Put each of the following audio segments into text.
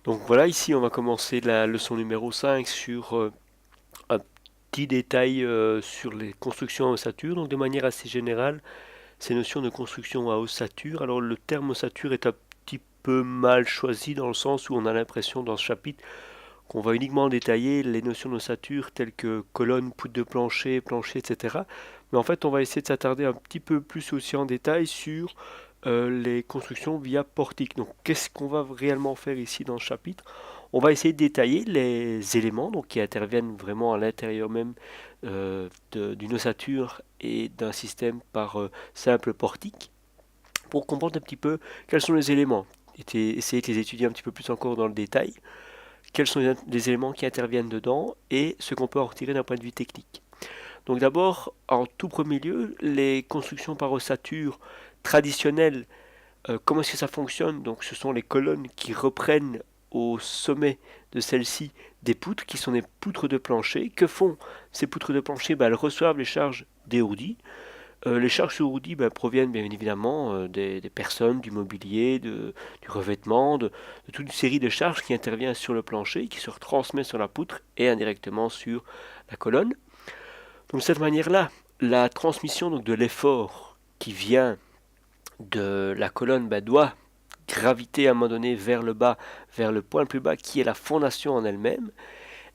Donc voilà, ici on va commencer la leçon numéro 5 sur un petit détail sur les constructions à ossature. Donc de manière assez générale, ces notions de construction à ossature. Alors le terme ossature est un petit peu mal choisi dans le sens où on a l'impression dans ce chapitre qu'on va uniquement détailler les notions d'ossature telles que colonne, poutre de plancher, plancher, etc. Mais en fait on va essayer de s'attarder un petit peu plus aussi en détail sur les constructions via portique. Donc qu'est-ce qu'on va réellement faire ici dans ce chapitre? On va essayer de détailler les éléments donc, qui interviennent vraiment à l'intérieur même d'une ossature et d'un système par simple portique pour comprendre un petit peu quels sont les éléments. Et essayer de les étudier un petit peu plus encore dans le détail, quels sont les éléments qui interviennent dedans et ce qu'on peut en retirer d'un point de vue technique. Donc d'abord, en tout premier lieu, les constructions par ossature traditionnelles, comment est-ce que ça fonctionne? Donc ce sont les colonnes qui reprennent au sommet de celles-ci des poutres qui sont des poutres de plancher. Que font ces poutres de plancher? Elles reçoivent les charges des ourdis. Les charges sur ourdis proviennent bien évidemment des personnes, du mobilier, du revêtement, de toute une série de charges qui interviennent sur le plancher, qui se retransmettent sur la poutre et indirectement sur la colonne. Donc de cette manière-là, la transmission donc, de l'effort qui vient de la colonne doit graviter à un moment donné vers le bas, vers le point le plus bas qui est la fondation en elle-même.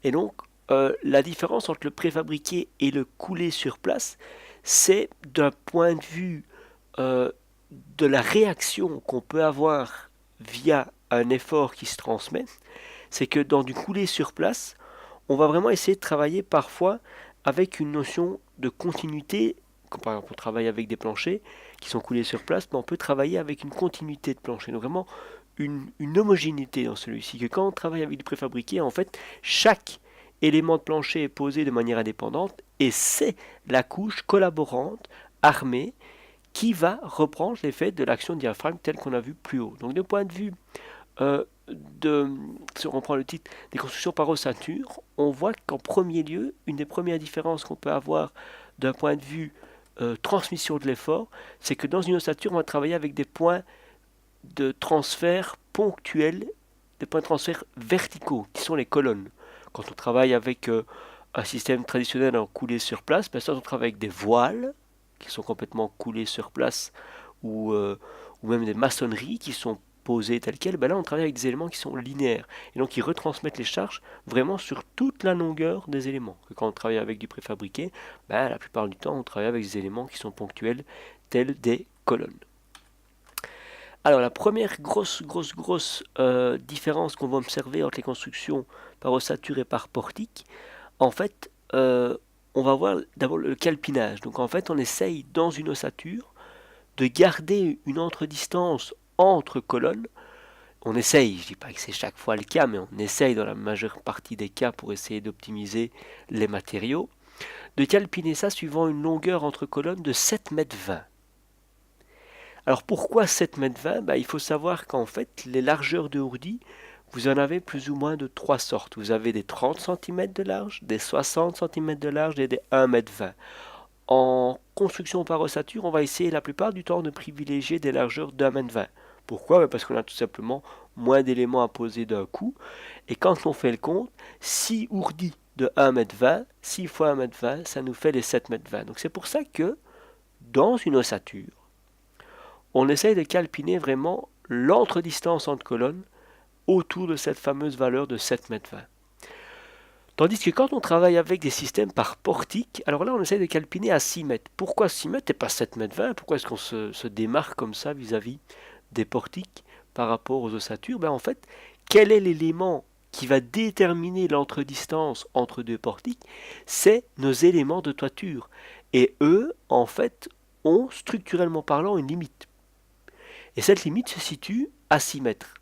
Et donc la différence entre le préfabriqué et le coulé sur place, c'est d'un point de vue euh, de la réaction qu'on peut avoir via un effort qui se transmet, c'est que dans du coulé sur place, on va vraiment essayer de travailler parfois avec une notion de continuité. Comme par exemple on travaille avec des planchers qui sont coulés sur place, mais on peut travailler avec une continuité de plancher. Donc vraiment une homogénéité dans celui-ci. Que quand on travaille avec du préfabriqué, en fait, chaque élément de plancher est posé de manière indépendante et c'est la couche collaborante, armée, qui va reprendre l'effet de l'action de diaphragme tel qu'on a vu plus haut. Donc de point de vue si on reprend le titre des constructions par ossature, on voit qu'en premier lieu, une des premières différences qu'on peut avoir d'un point de vue transmission de l'effort, c'est que dans une ossature, on va travailler avec des points de transfert ponctuels, des points de transfert verticaux, qui sont les colonnes. Quand on travaille avec un système traditionnel en coulé sur place, ça on travaille avec des voiles, qui sont complètement coulés sur place, ou même des maçonneries qui sont posées telles quelles. Là, on travaille avec des éléments qui sont linéaires, et donc qui retransmettent les charges vraiment sur toute la longueur des éléments. Que quand on travaille avec du préfabriqué, la plupart du temps, on travaille avec des éléments qui sont ponctuels, tels des colonnes. Alors la première grosse différence qu'on va observer entre les constructions par ossature et par portique, en fait, on va voir d'abord le calpinage. Donc en fait, on essaye dans une ossature de garder une entre-distance entre colonnes. On essaye, je ne dis pas que c'est chaque fois le cas, mais on essaye dans la majeure partie des cas pour essayer d'optimiser les matériaux, de calpiner ça suivant une longueur entre colonnes de 7,20 m. Alors pourquoi 7,20 m? Il faut savoir qu'en fait, les largeurs de ourdis, vous en avez plus ou moins de trois sortes. Vous avez des 30 cm de large, des 60 cm de large et des 1,20 m. En construction par ossature, on va essayer la plupart du temps de privilégier des largeurs d'1,20 m. Pourquoi? Parce qu'on a tout simplement moins d'éléments à poser d'un coup. Et quand on fait le compte, 6 ourdis de 1,20 m, 6 fois 1,20 m, ça nous fait les 7,20 m. Donc c'est pour ça que dans une ossature, on essaye de calpiner vraiment l'entre-distance entre colonnes autour de cette fameuse valeur de 7,20 m. Tandis que quand on travaille avec des systèmes par portique, alors là on essaye de calpiner à 6 mètres. Pourquoi 6 mètres et pas 7,20 m? Pourquoi est-ce qu'on se démarque comme ça vis-à-vis des portiques par rapport aux ossatures? En fait, quel est l'élément qui va déterminer l'entre-distance entre deux portiques? C'est nos éléments de toiture. Et eux, en fait, ont structurellement parlant une limite. Et cette limite se situe à 6 mètres.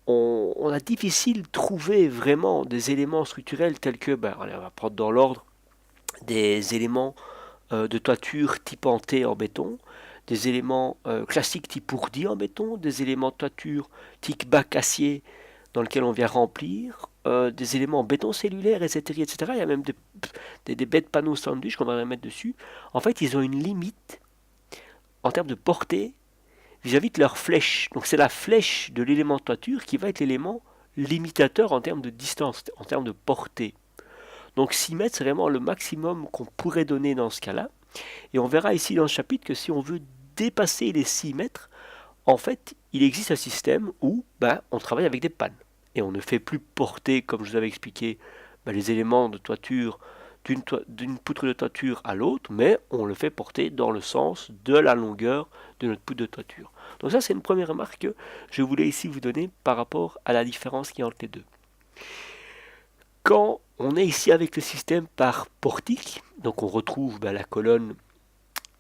On a difficile de trouver vraiment des éléments structurels tels que, allez, on va prendre dans l'ordre, des éléments de toiture type hanté en béton, des éléments classiques type ourdi en béton, des éléments de toiture type bac acier dans lequel on vient remplir, des éléments en béton cellulaire, etc., etc. Il y a même des bêtes panneaux sandwich qu'on va mettre dessus. En fait, ils ont une limite en termes de portée vis-à-vis de leur flèche. Donc c'est la flèche de l'élément de toiture qui va être l'élément limitateur en termes de distance, en termes de portée. Donc 6 mètres, c'est vraiment le maximum qu'on pourrait donner dans ce cas-là. Et on verra ici dans le chapitre que si on veut dépasser les 6 mètres, en fait, il existe un système où on travaille avec des pannes. Et on ne fait plus porter, comme je vous avais expliqué, les éléments de toiture d'une poutre de toiture à l'autre, mais on le fait porter dans le sens de la longueur de notre poutre de toiture. Donc ça, c'est une première remarque que je voulais ici vous donner par rapport à la différence qu'il y a entre les deux. Quand on est ici avec le système par portique, donc on retrouve la colonne,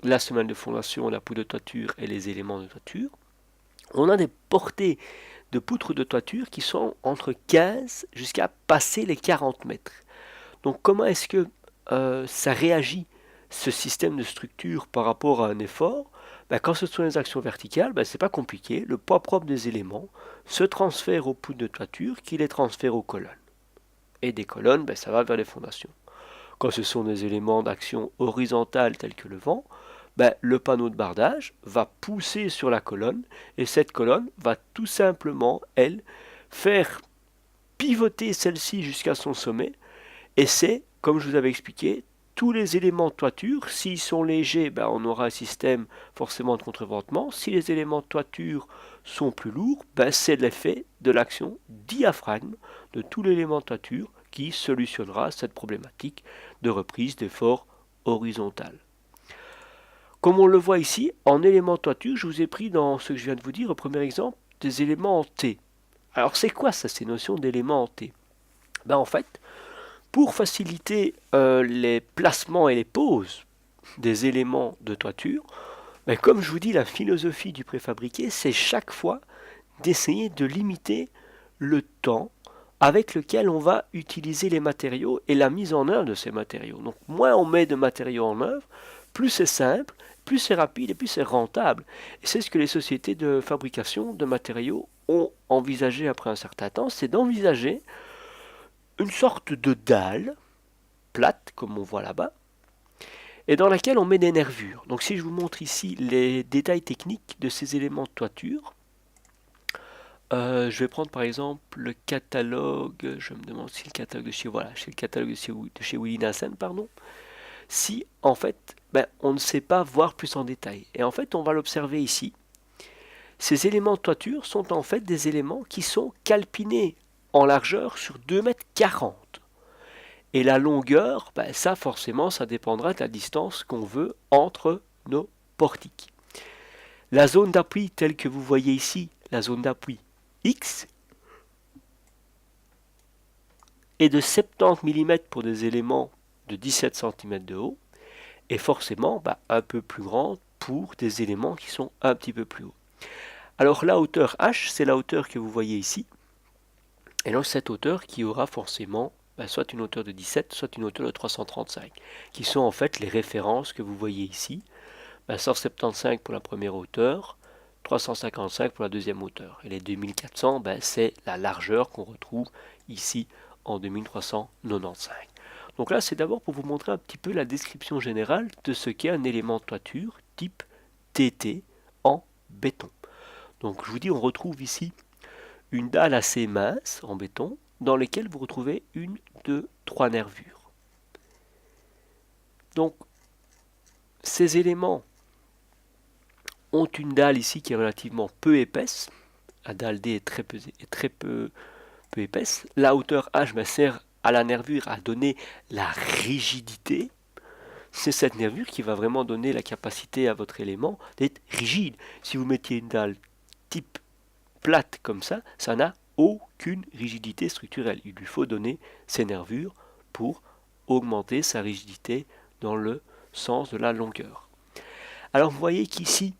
la semelle de fondation, la poutre de toiture et les éléments de toiture, on a des portées de poutres de toiture qui sont entre 15 jusqu'à passer les 40 mètres. Donc comment est-ce que ça réagit, ce système de structure par rapport à un effort? Quand ce sont des actions verticales, c'est pas compliqué. Le poids propre des éléments se transfère aux poutres de toiture qui les transfèrent aux colonnes. Et des colonnes, ça va vers les fondations. Quand ce sont des éléments d'action horizontale tels que le vent, le panneau de bardage va pousser sur la colonne et cette colonne va tout simplement, elle, faire pivoter celle-ci jusqu'à son sommet. Et c'est, comme je vous avais expliqué, tous les éléments de toiture, s'ils sont légers, on aura un système forcément de contreventement. Si les éléments de toiture sont plus lourds, c'est l'effet de l'action diaphragme de tout l'élément de toiture qui solutionnera cette problématique de reprise d'effort horizontal. Comme on le voit ici, en éléments de toiture, je vous ai pris dans ce que je viens de vous dire, au premier exemple, des éléments en T. Alors c'est quoi ça, ces notions d'éléments en T? En fait, pour faciliter les placements et les poses des éléments de toiture, comme je vous dis, la philosophie du préfabriqué, c'est chaque fois d'essayer de limiter le temps avec lequel on va utiliser les matériaux et la mise en œuvre de ces matériaux. Donc moins on met de matériaux en œuvre, plus c'est simple, plus c'est rapide et plus c'est rentable. Et c'est ce que les sociétés de fabrication de matériaux ont envisagé après un certain temps, c'est d'envisager une sorte de dalle plate, comme on voit là-bas, et dans laquelle on met des nervures. Donc si je vous montre ici les détails techniques de ces éléments de toiture, je vais prendre par exemple le catalogue, je me demande si le catalogue de chez, chez le catalogue de chez Willy Nassen, pardon, si en fait on ne sait pas voir plus en détail. Et en fait on va l'observer ici. Ces éléments de toiture sont en fait des éléments qui sont calpinés en largeur sur 2,40 m. Et la longueur, ça forcément, ça dépendra de la distance qu'on veut entre nos portiques. La zone d'appui telle que vous voyez ici, la zone d'appui X, est de 70 mm pour des éléments de 17 cm de haut, et forcément un peu plus grande pour des éléments qui sont un petit peu plus hauts. Alors la hauteur H, c'est la hauteur que vous voyez ici, et donc cette hauteur qui aura forcément soit une hauteur de 17, soit une hauteur de 335, qui sont en fait les références que vous voyez ici. 175 pour la première hauteur, 355 pour la deuxième hauteur. Et les 2400, c'est la largeur qu'on retrouve ici en 2395. Donc là, c'est d'abord pour vous montrer un petit peu la description générale de ce qu'est un élément de toiture type TT en béton. Donc je vous dis, on retrouve ici une dalle assez mince en béton, dans lesquelles vous retrouvez 1, 2, 3 nervures. Donc, ces éléments ont une dalle ici qui est relativement peu épaisse. La dalle D est très peu épaisse. La hauteur H sert à la nervure à donner la rigidité. C'est cette nervure qui va vraiment donner la capacité à votre élément d'être rigide. Si vous mettiez une dalle type plate comme ça n'a aucune rigidité structurelle. Il lui faut donner ces nervures pour augmenter sa rigidité dans le sens de la longueur. Alors vous voyez qu'ici,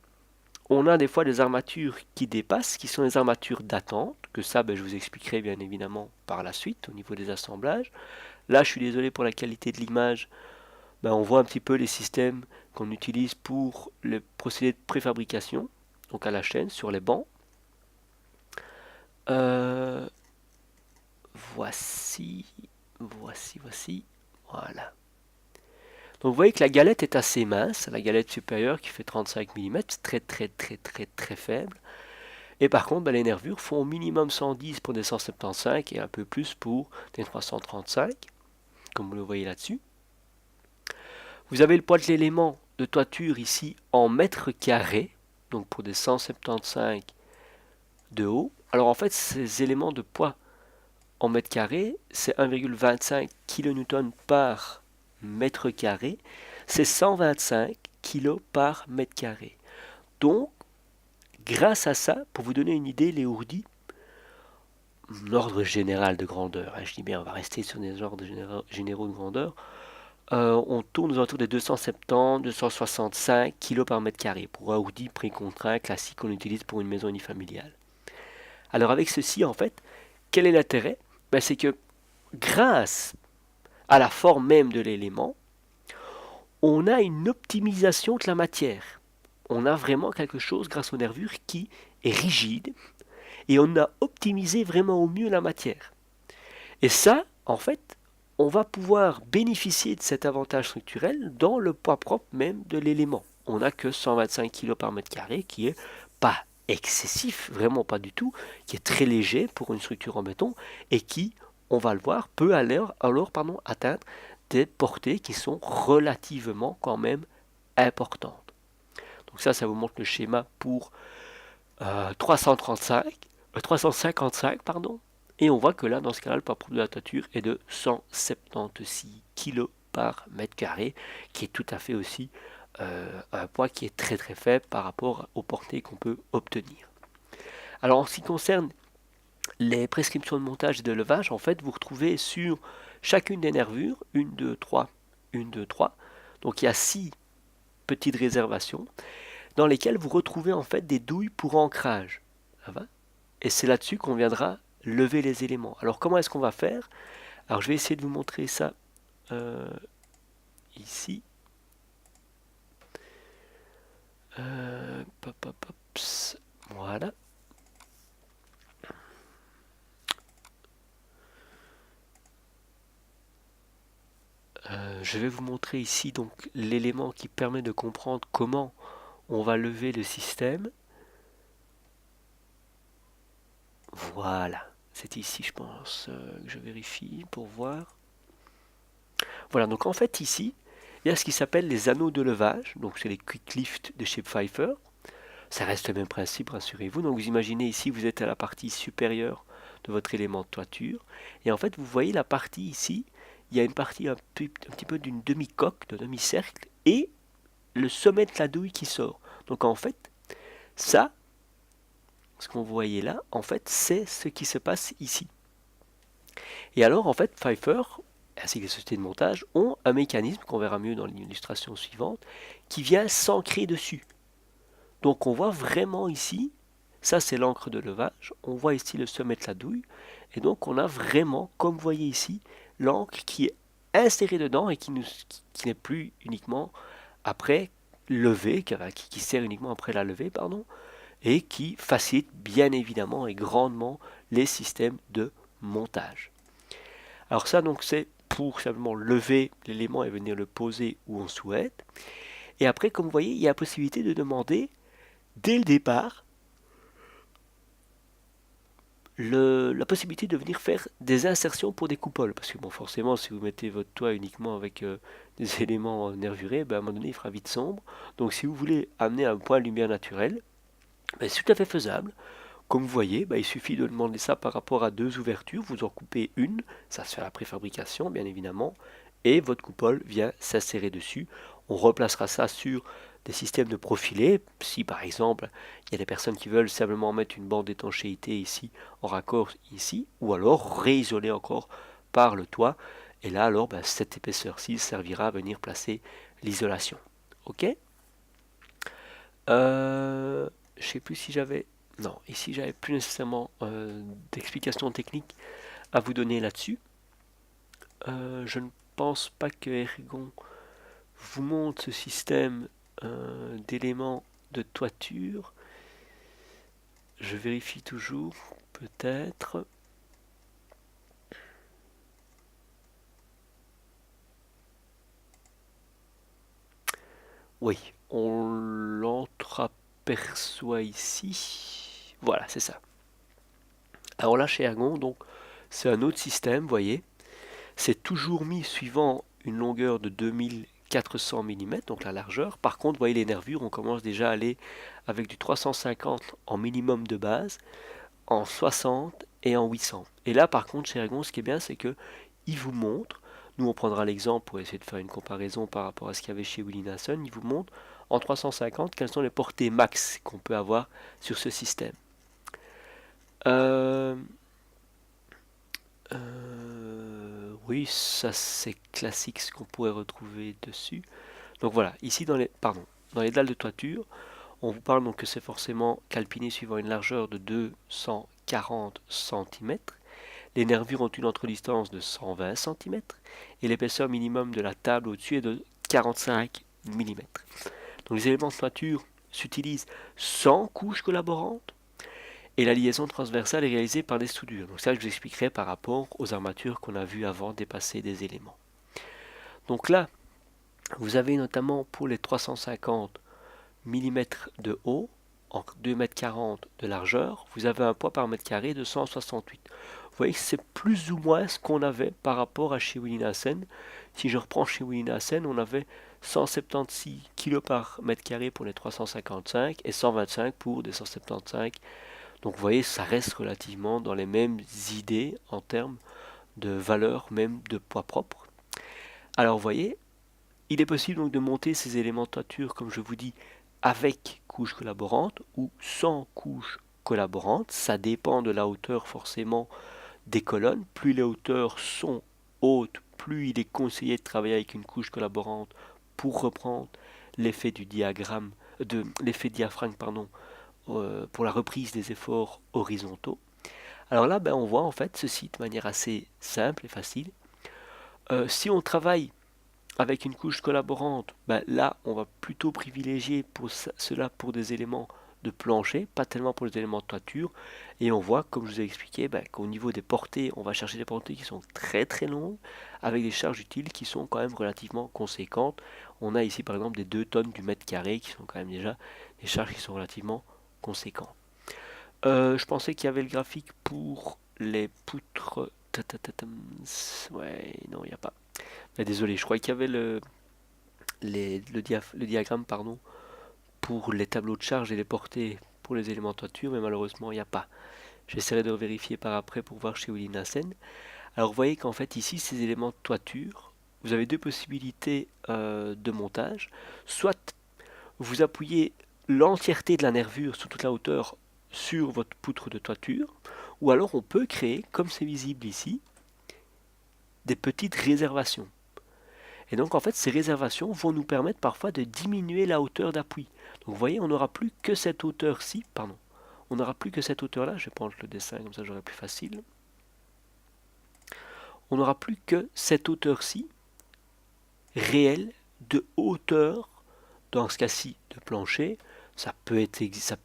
on a des fois des armatures qui dépassent, qui sont des armatures d'attente, que ça je vous expliquerai bien évidemment par la suite au niveau des assemblages. Là je suis désolé pour la qualité de l'image, on voit un petit peu les systèmes qu'on utilise pour le procédé de préfabrication, donc à la chaîne, sur les bancs. Voici, voilà. Donc vous voyez que la galette est assez mince, la galette supérieure qui fait 35 mm, c'est très faible. Et par contre, les nervures font au minimum 110 pour des 175 et un peu plus pour des 335, comme vous le voyez là-dessus. Vous avez le poids de l'élément de toiture ici en mètres carrés, donc pour des 175 de haut. Alors en fait, ces éléments de poids en mètres carrés, c'est 1,25 kN par mètre carré, c'est 125 kg par mètre carré. Donc, grâce à ça, pour vous donner une idée, les ourdis, l'ordre général de grandeur, je dis bien, on va rester sur des ordres généraux de grandeur, on tourne aux alentours des 270-265 kg par mètre carré pour un ourdi pré-contraint classique qu'on utilise pour une maison unifamiliale. Alors avec ceci, en fait, quel est l'intérêt? C'est que grâce à la forme même de l'élément, on a une optimisation de la matière. On a vraiment quelque chose grâce aux nervures qui est rigide et on a optimisé vraiment au mieux la matière. Et ça, en fait, on va pouvoir bénéficier de cet avantage structurel dans le poids propre même de l'élément. On n'a que 125 kg par mètre carré qui est pas excessif, vraiment pas du tout, qui est très léger pour une structure en béton et qui, on va le voir, peut alors atteindre des portées qui sont relativement quand même importantes. Donc ça vous montre le schéma pour 355, pardon. Et on voit que là, dans ce cas-là, le poids propre de la toiture est de 176 kg par mètre carré, qui est tout à fait aussi un poids qui est très très faible par rapport aux portées qu'on peut obtenir. Alors en ce qui concerne les prescriptions de montage et de levage, en fait, vous retrouvez sur chacune des nervures, 1, 2, 3, 1, 2, 3. Donc il y a 6 petites réservations dans lesquelles vous retrouvez en fait des douilles pour ancrage. Ça va? Et c'est là-dessus qu'on viendra lever les éléments. Alors comment est-ce qu'on va faire? Alors je vais essayer de vous montrer ça ici. Voilà. Je vais vous montrer ici donc l'élément qui permet de comprendre comment on va lever le système. Voilà, c'est ici je pense que je vérifie pour voir. Voilà, donc en fait ici, il y a ce qui s'appelle les anneaux de levage, donc c'est les quick lift de chez Pfeiffer. Ça reste le même principe, rassurez-vous. Donc vous imaginez ici, vous êtes à la partie supérieure de votre élément de toiture. Et en fait, vous voyez la partie ici, il y a une partie un petit peu d'une demi-coque, d'un demi-cercle, et le sommet de la douille qui sort. Donc en fait, ça, ce qu'on voyait là, en fait, c'est ce qui se passe ici. Et alors, en fait, Pfeiffer, ainsi que les sociétés de montage, ont un mécanisme, qu'on verra mieux dans l'illustration suivante, qui vient s'ancrer dessus. Donc on voit vraiment ici, ça c'est l'encre de levage, on voit ici le sommet de la douille, et donc on a vraiment, comme vous voyez ici, l'encre qui est insérée dedans et qui n'est plus uniquement après levée, qui sert uniquement après la levée, pardon, et qui facilite bien évidemment et grandement les systèmes de montage. Alors ça donc c'est pour simplement lever l'élément et venir le poser où on souhaite. Et après, comme vous voyez, il y a la possibilité de demander dès le départ la possibilité de venir faire des insertions pour des coupoles. Parce que bon, forcément, si vous mettez votre toit uniquement avec des éléments nervurés, à un moment donné, il fera vite sombre. Donc si vous voulez amener un point de lumière naturel, c'est tout à fait faisable. Comme vous voyez, il suffit de demander ça par rapport à 2 ouvertures. Vous en coupez une, ça se fait à la préfabrication, bien évidemment, et votre coupole vient s'insérer dessus. On replacera ça sur des systèmes de profilés. Si par exemple, il y a des personnes qui veulent simplement mettre une bande d'étanchéité ici, en raccord ici, ou alors réisoler encore par le toit. Et là, alors, cette épaisseur-ci servira à venir placer l'isolation. Ok. Je sais plus si j'avais... Non, ici j'avais plus nécessairement d'explications techniques à vous donner là-dessus. Je ne pense pas que Ergon vous montre ce système d'éléments de toiture. Je vérifie toujours, peut-être. Oui, on l'entreaperçoit ici. Voilà, c'est ça. Alors là, chez Ergon, donc, c'est un autre système, vous voyez. C'est toujours mis suivant une longueur de 2400 mm, donc la largeur. Par contre, vous voyez les nervures, on commence déjà à aller avec du 350 en minimum de base, en 60 et en 800. Et là, par contre, chez Ergon, ce qui est bien, c'est que il vous montre, nous on prendra l'exemple pour essayer de faire une comparaison par rapport à ce qu'il y avait chez Willie Nelson, il vous montre en 350 quelles sont les portées max qu'on peut avoir sur ce système. Euh, oui, ça c'est classique ce qu'on pourrait retrouver dessus. Donc voilà, ici dans les dalles de toiture, on vous parle donc que c'est forcément calpiné suivant une largeur de 240 cm. Les nervures ont une entre-distance de 120 cm et l'épaisseur minimum de la table au-dessus est de 45 mm. Donc les éléments de toiture s'utilisent sans couche collaborante et la liaison transversale est réalisée par des soudures. Donc ça je vous expliquerai par rapport aux armatures qu'on a vues avant dépasser des éléments. Donc là, vous avez notamment pour les 350 mm de haut, en 2,40 m de largeur, vous avez un poids par mètre carré de 168. Vous voyez que c'est plus ou moins ce qu'on avait par rapport à chez Willie Nelson. Si je reprends chez Willie Nelson, on avait 176 kg par mètre carré pour les 355 et 125 pour des 175. Donc vous voyez, ça reste relativement dans les mêmes idées en termes de valeur, même de poids propre. Alors vous voyez, il est possible donc de monter ces éléments de toiture, comme je vous dis, avec couche collaborante ou sans couche collaborante. Ça dépend de la hauteur forcément des colonnes. Plus les hauteurs sont hautes, plus il est conseillé de travailler avec une couche collaborante pour reprendre l'effet du diagramme, de l'effet diaphragme, pardon, pour la reprise des efforts horizontaux. Alors là, on voit en fait ceci de manière assez simple et facile. Si on travaille avec une couche collaborante, là, on va plutôt privilégier cela pour des éléments de plancher, pas tellement pour les éléments de toiture. Et on voit, comme je vous ai expliqué, qu'au niveau des portées, on va chercher des portées qui sont très très longues, avec des charges utiles qui sont quand même relativement conséquentes. On a ici par exemple des 2 tonnes du mètre carré, qui sont quand même déjà des charges qui sont relativement conséquentes. Je pensais qu'il y avait le graphique pour les poutres. Ouais, non, il n'y a pas. Désolé, je crois qu'il y avait le diagramme pardon, pour les tableaux de charge et les portées pour les éléments de toiture, mais malheureusement il n'y a pas. J'essaierai de vérifier par après pour voir chez Willie Nelson. Alors vous voyez qu'en fait ici, ces éléments de toiture, vous avez deux possibilités de montage. Soit vous appuyez l'entièreté de la nervure sur toute la hauteur sur votre poutre de toiture, ou alors on peut créer, comme c'est visible ici, des petites réservations. Et donc en fait ces réservations vont nous permettre parfois de diminuer la hauteur d'appui. Donc vous voyez, on n'aura plus que cette hauteur-ci, pardon. On n'aura plus que cette hauteur-là, je vais prendre le dessin comme ça j'aurai plus facile. On n'aura plus que cette hauteur-ci, réelle, de hauteur, dans ce cas-ci de plancher. Ça peut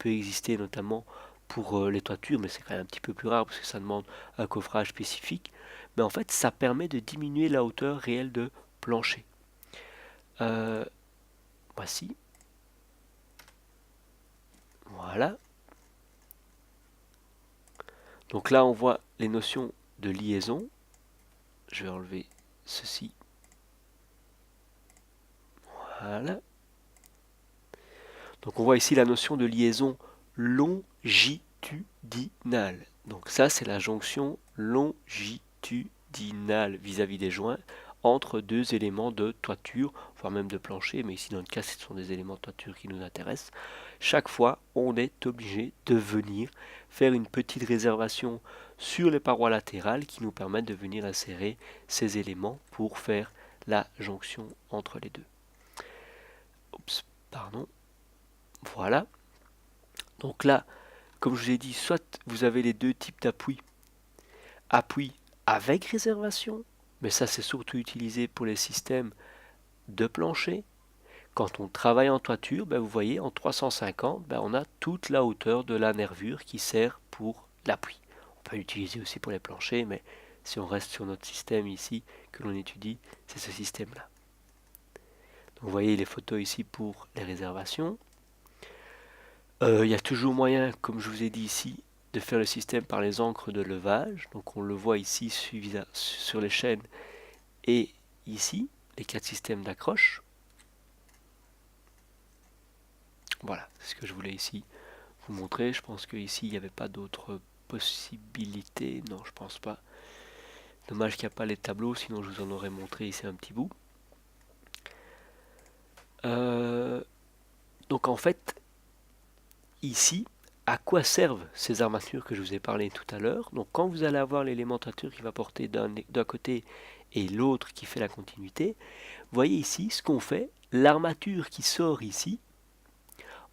exister notamment pour les toitures, mais c'est quand même un petit peu plus rare parce que ça demande un coffrage spécifique. Mais en fait, ça permet de diminuer la hauteur réelle de plancher. Voici. Voilà. Donc là, on voit les notions de liaison. Je vais enlever ceci. Voilà. Donc on voit ici la notion de liaison longitudinale. Donc ça, c'est la jonction longitudinale vis-à-vis des joints entre deux éléments de toiture, voire même de plancher, mais ici dans le cas ce sont des éléments de toiture qui nous intéressent. Chaque fois, on est obligé de venir faire une petite réservation sur les parois latérales qui nous permettent de venir insérer ces éléments pour faire la jonction entre les deux. Oups, pardon. Voilà. Donc là, comme je vous ai dit, soit vous avez les deux types d'appui. Appui avec réservation, mais ça c'est surtout utilisé pour les systèmes de plancher. Quand on travaille en toiture, vous voyez, en 350, on a toute la hauteur de la nervure qui sert pour l'appui. On peut l'utiliser aussi pour les planchers, mais si on reste sur notre système ici que l'on étudie, c'est ce système-là. Donc vous voyez les photos ici pour les réservations. Il y a toujours moyen, comme je vous ai dit ici, de faire le système par les encres de levage. Donc on le voit ici sur les chaînes et ici, les 4 systèmes d'accroche. Voilà, c'est ce que je voulais ici vous montrer. Je pense qu'ici, il n'y avait pas d'autres possibilités. Non, je pense pas. Dommage qu'il n'y a pas les tableaux, sinon je vous en aurais montré ici un petit bout. Donc en fait, ici, à quoi servent ces armatures que je vous ai parlé tout à l'heure? Donc quand vous allez avoir l'élément toiture qui va porter d'un côté et l'autre qui fait la continuité, voyez ici ce qu'on fait, l'armature qui sort ici,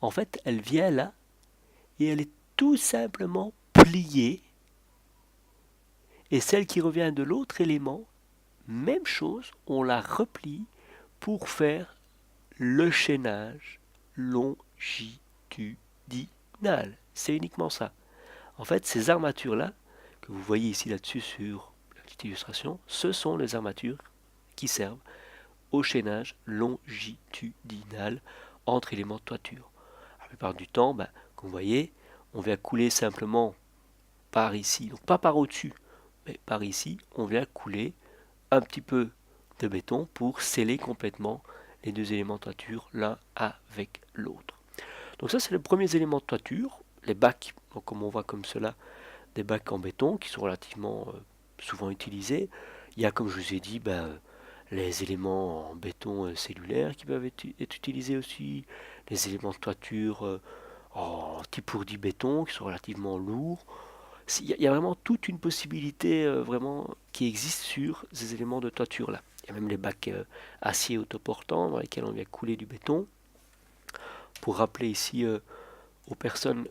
en fait elle vient là et elle est tout simplement pliée, et celle qui revient de l'autre élément, même chose, on la replie pour faire le chaînage longitudinal. C'est uniquement ça. En fait, ces armatures-là, que vous voyez ici là-dessus sur la petite illustration, ce sont les armatures qui servent au chaînage longitudinal entre éléments de toiture. La plupart du temps, comme vous voyez, on vient couler simplement par ici, donc pas par au-dessus, mais par ici, on vient couler un petit peu de béton pour sceller complètement les deux éléments de toiture l'un avec l'autre. Donc ça, c'est les premiers éléments de toiture, les bacs, donc comme on voit comme cela, des bacs en béton qui sont relativement souvent utilisés. Il y a, comme je vous ai dit, les éléments en béton cellulaire qui peuvent être utilisés aussi, les éléments de toiture en type ourdi béton qui sont relativement lourds. Il y a vraiment toute une possibilité vraiment qui existe sur ces éléments de toiture là. Il y a même les bacs acier autoportants dans lesquels on vient couler du béton. Pour rappeler ici aux personnes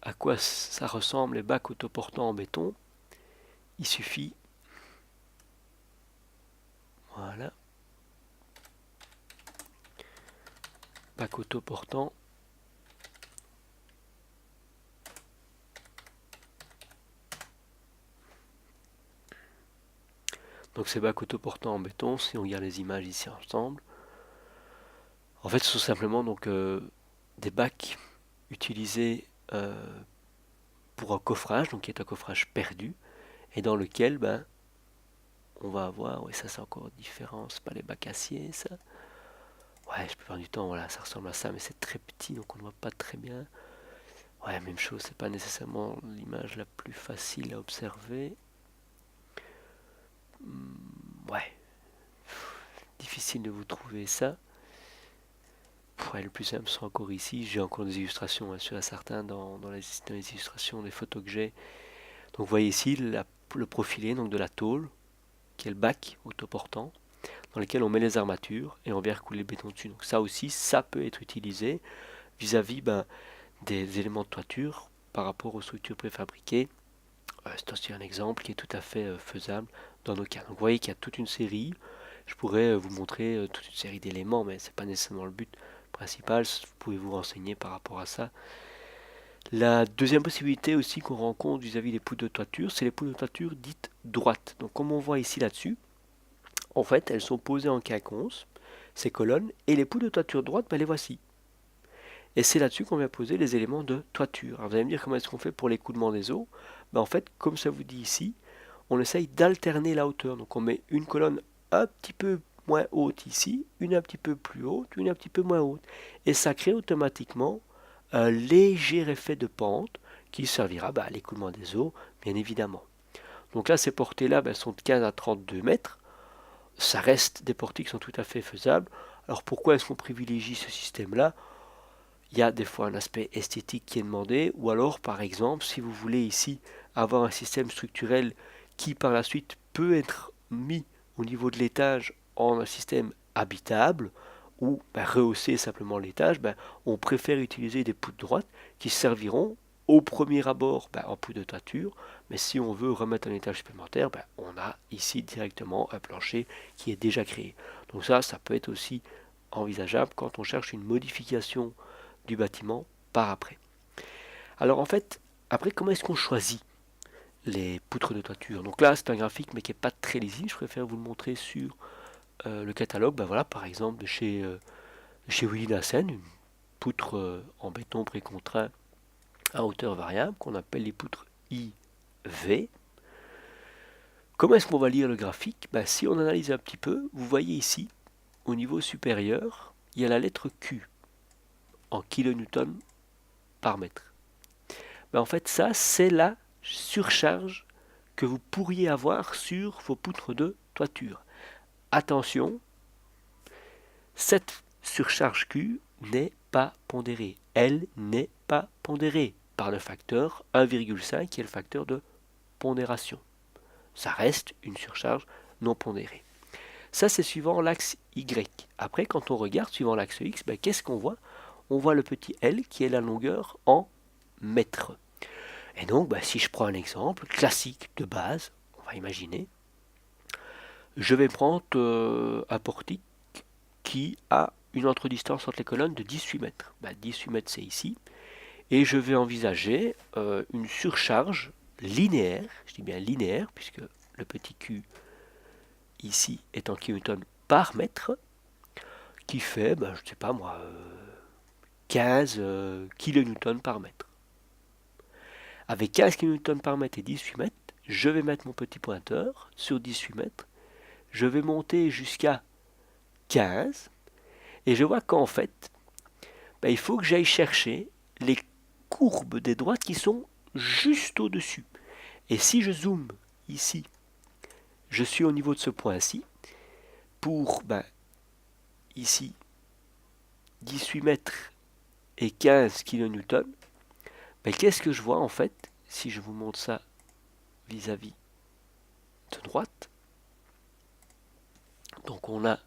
à quoi ça ressemble les bacs autoportants en béton, il suffit, voilà, bac autoportant, donc ces bacs autoportants en béton, si on regarde les images ici ensemble, en fait ce sont simplement donc des bacs utilisés pour un coffrage, donc qui est un coffrage perdu, et dans lequel on va avoir, oui ça c'est encore différent, c'est pas les bacs acier ça, ouais la plupart du temps voilà ça ressemble à ça mais c'est très petit donc on ne voit pas très bien, ouais même chose, c'est pas nécessairement l'image la plus facile à observer, ouais, difficile de vous trouver ça, ouais, le plus simple c'est encore ici, j'ai encore des illustrations hein, sur certains dans les illustrations, des photos que j'ai, donc vous voyez ici le profilé donc de la tôle, qui est le bac autoportant, dans lequel on met les armatures et on vient recouler le béton dessus. Donc ça aussi, ça peut être utilisé vis-à-vis des éléments de toiture par rapport aux structures préfabriquées. C'est aussi un exemple qui est tout à fait faisable dans nos cas. Donc vous voyez qu'il y a toute une série, je pourrais vous montrer toute une série d'éléments, mais ce n'est pas nécessairement le but principal, vous pouvez vous renseigner par rapport à ça. La deuxième possibilité aussi qu'on rencontre vis-à-vis des poutres de toiture, c'est les poutres de toiture dites droites. Donc comme on voit ici là-dessus, en fait, elles sont posées en quinconce, ces colonnes, et les poutres de toiture droite, les voici. Et c'est là-dessus qu'on vient poser les éléments de toiture. Alors vous allez me dire comment est-ce qu'on fait pour l'écoulement des eaux. En fait, comme ça vous dit ici, on essaye d'alterner la hauteur. Donc on met une colonne un petit peu moins haute ici, une un petit peu plus haute, une un petit peu moins haute. Et ça crée automatiquement un léger effet de pente qui servira à l'écoulement des eaux, bien évidemment. Donc là, ces portées-là sont de 15 à 32 mètres. Ça reste des portées qui sont tout à fait faisables. Alors pourquoi est-ce qu'on privilégie ce système-là? Il y a des fois un aspect esthétique qui est demandé, ou alors par exemple si vous voulez ici avoir un système structurel qui par la suite peut être mis au niveau de l'étage en un système habitable, ou rehausser simplement l'étage, on préfère utiliser des poutres droites qui serviront au premier abord en poutre de toiture, mais si on veut remettre un étage supplémentaire, on a ici directement un plancher qui est déjà créé. Donc ça peut être aussi envisageable quand on cherche une modification du bâtiment par après. Alors en fait, après comment est-ce qu'on choisit les poutres de toiture? Donc là c'est un graphique mais qui n'est pas très lisible, je préfère vous le montrer sur le catalogue, voilà par exemple de chez Willy Dassen, une poutres en béton précontraint à hauteur variable qu'on appelle les poutres IV. Comment est-ce qu'on va lire le graphique? Si on analyse un petit peu, vous voyez ici, au niveau supérieur, il y a la lettre Q en kilonewton par mètre. En fait, ça, c'est la surcharge que vous pourriez avoir sur vos poutres de toiture. Attention, cette surcharge Q n'est pas pondérée. Elle n'est pas pondérée par le facteur 1,5 qui est le facteur de pondération. Ça reste une surcharge non pondérée. Ça, c'est suivant l'axe Y. Après, quand on regarde suivant l'axe X, qu'est-ce qu'on voit? On voit le petit L qui est la longueur en mètres. Et donc, si je prends un exemple classique de base, on va imaginer, je vais prendre un portique qui a une entre-distance entre les colonnes de 18 mètres. 18 mètres, c'est ici. Et je vais envisager une surcharge linéaire, je dis bien linéaire, puisque le petit Q ici est en kilonewton par mètre, qui fait, je ne sais pas moi, 15 kilonewtons par mètre. Avec 15 kN par mètre et 18 mètres, je vais mettre mon petit pointeur sur 18 mètres. Je vais monter jusqu'à 15. Et je vois qu'en fait, il faut que j'aille chercher les courbes des droites qui sont juste au-dessus. Et si je zoome ici, je suis au niveau de ce point-ci. Pour, ici, 18 mètres et 15 kN. Qu'est-ce que je vois en fait, si je vous montre ça vis-à-vis de droite? Donc on a,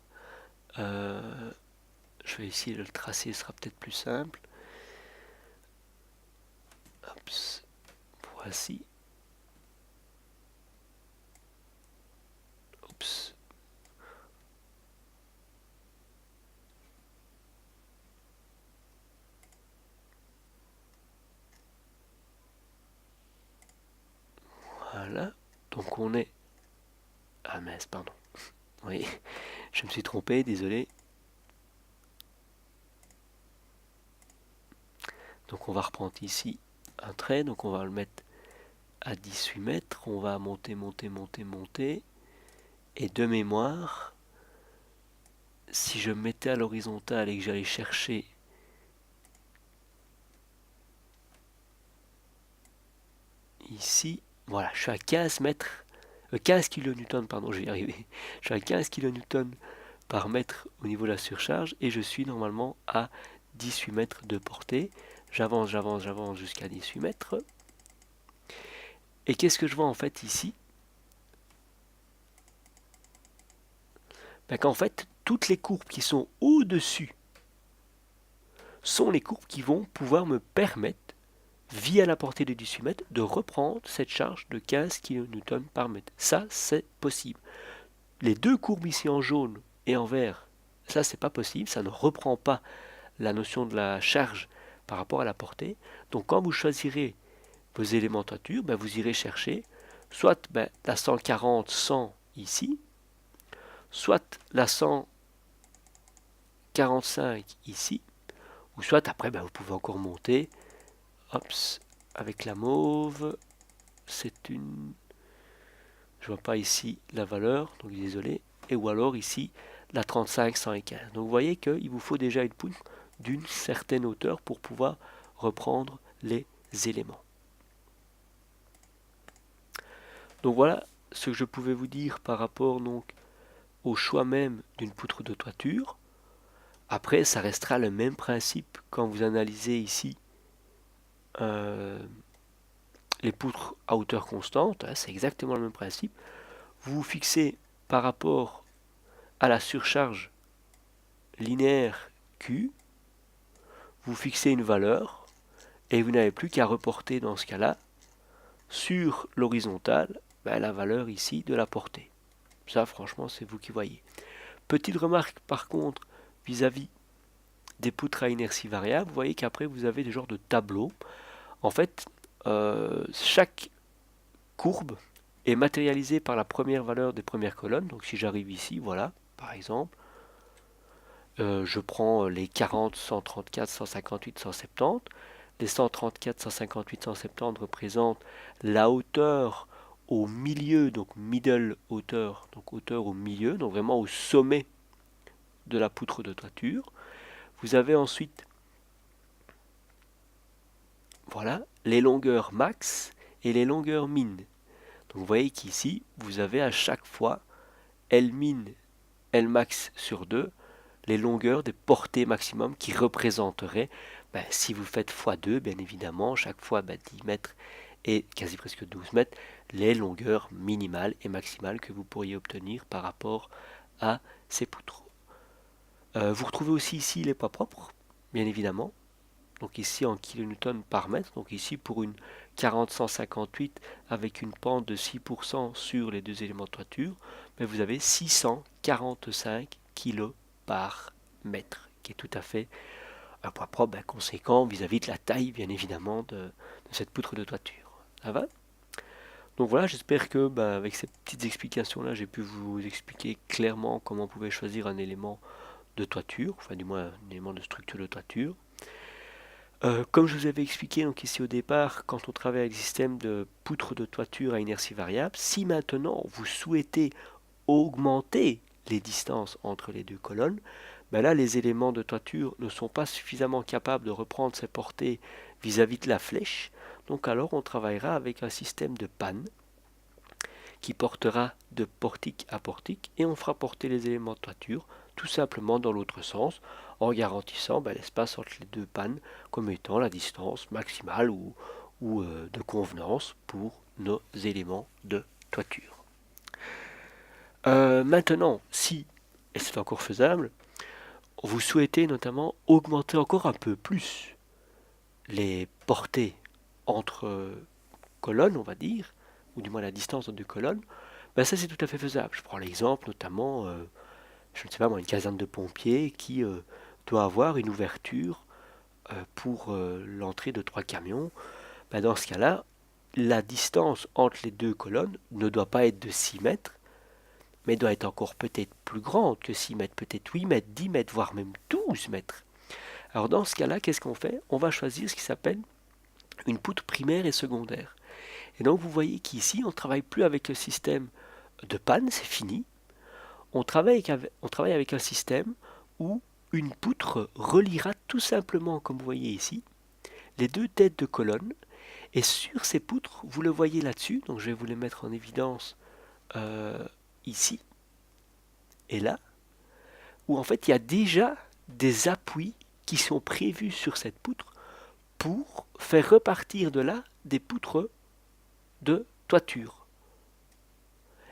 je vais essayer de le tracer, ce sera peut-être plus simple. Oups, voici. Oups. Voilà, donc on est... Ah mince, pardon. Oui, je me suis trompé, désolé. Donc on va reprendre ici un trait, donc on va le mettre à 18 mètres, on va monter, monter, monter, monter. Et de mémoire, si je me mettais à l'horizontale et que j'allais chercher ici, voilà, je suis à 15 mètres, 15 kN, pardon, je vais y arriver. Je suis à 15 kN par mètre au niveau de la surcharge et je suis normalement à 18 mètres de portée. J'avance, j'avance, j'avance jusqu'à 18 mètres. Et qu'est-ce que je vois en fait ici? Qu'en fait, toutes les courbes qui sont au-dessus sont les courbes qui vont pouvoir me permettre, via la portée de 18 mètres, de reprendre cette charge de 15 kN par mètre. Ça, c'est possible. Les deux courbes ici en jaune et en vert, ça, c'est pas possible. Ça ne reprend pas la notion de la charge par rapport à la portée. Donc, quand vous choisirez vos éléments de toiture, vous irez chercher soit la 140-100 ici, soit la 145 ici, ou soit après vous pouvez encore monter. Hops, avec la mauve, c'est une... Je vois pas ici la valeur, donc désolé. Et ou alors ici la 35, 115. Donc vous voyez qu'il vous faut déjà une poutre d'une certaine hauteur pour pouvoir reprendre les éléments. Donc voilà ce que je pouvais vous dire par rapport donc au choix même d'une poutre de toiture. Après, ça restera le même principe quand vous analysez ici les poutres à hauteur constante. C'est exactement le même principe. Vous vous fixez par rapport à la surcharge linéaire Q, vous fixez une valeur et vous n'avez plus qu'à reporter dans ce cas-là sur l'horizontale la valeur ici de la portée. Ça, franchement, c'est vous qui voyez. Petite remarque par contre vis-à-vis des poutres à inertie variable, vous voyez qu'après vous avez des genres de tableaux. En fait, chaque courbe est matérialisée par la première valeur des premières colonnes. Donc si j'arrive ici, voilà, par exemple, Je prends les 40, 134, 158, 170. Les 134, 158, 170 représentent la hauteur au milieu, donc middle hauteur, donc hauteur au milieu, donc vraiment au sommet de la poutre de toiture. Vous avez ensuite, voilà, les longueurs max et les longueurs min. Donc vous voyez qu'ici, vous avez à chaque fois L min, L max sur 2, les longueurs des portées maximum qui représenteraient, si vous faites x2, bien évidemment, chaque fois 10 mètres et quasi presque 12 mètres, les longueurs minimales et maximales que vous pourriez obtenir par rapport à ces poutres. Vous retrouvez aussi ici les poids propres, bien évidemment. Donc ici en kilonewtons par mètre. Donc ici pour une 40-158 avec une pente de 6% sur les deux éléments de toiture, vous avez 645 kg par mètre, qui est tout à fait un poids propre conséquent vis-à-vis de la taille, bien évidemment, de cette poutre de toiture. Ça va? Donc voilà, j'espère que avec ces petites explications-là, j'ai pu vous expliquer clairement comment on pouvait choisir un élément de toiture, enfin du moins un élément de structure de toiture. Comme je vous avais expliqué donc ici au départ, quand on travaille avec le système de poutre de toiture à inertie variable, si maintenant vous souhaitez augmenter les distances entre les deux colonnes, là les éléments de toiture ne sont pas suffisamment capables de reprendre ces portées vis-à-vis de la flèche, donc alors on travaillera avec un système de panne qui portera de portique à portique et on fera porter les éléments de toiture tout simplement dans l'autre sens en garantissant l'espace entre les deux pannes comme étant la distance maximale ou de convenance pour nos éléments de toiture. Maintenant, si, et c'est encore faisable, vous souhaitez notamment augmenter encore un peu plus les portées entre colonnes, on va dire, ou du moins la distance entre deux colonnes, ça c'est tout à fait faisable. Je prends l'exemple notamment, je ne sais pas moi, une caserne de pompiers qui doit avoir une ouverture pour l'entrée de 3 camions. Dans ce cas-là, la distance entre les deux colonnes ne doit pas être de 6 mètres, mais doit être encore peut-être plus grande que 6 mètres, peut-être 8 mètres, 10 mètres, voire même 12 mètres. Alors dans ce cas-là, qu'est-ce qu'on fait? On va choisir ce qui s'appelle une poutre primaire et secondaire. Et donc vous voyez qu'ici, on ne travaille plus avec le système de panne, c'est fini. On travaille avec un système où une poutre reliera tout simplement, comme vous voyez ici, les deux têtes de colonne. Et sur ces poutres, vous le voyez là-dessus, donc je vais vous les mettre en évidence ici et là, où en fait il y a déjà des appuis qui sont prévus sur cette poutre pour faire repartir de là des poutres de toiture.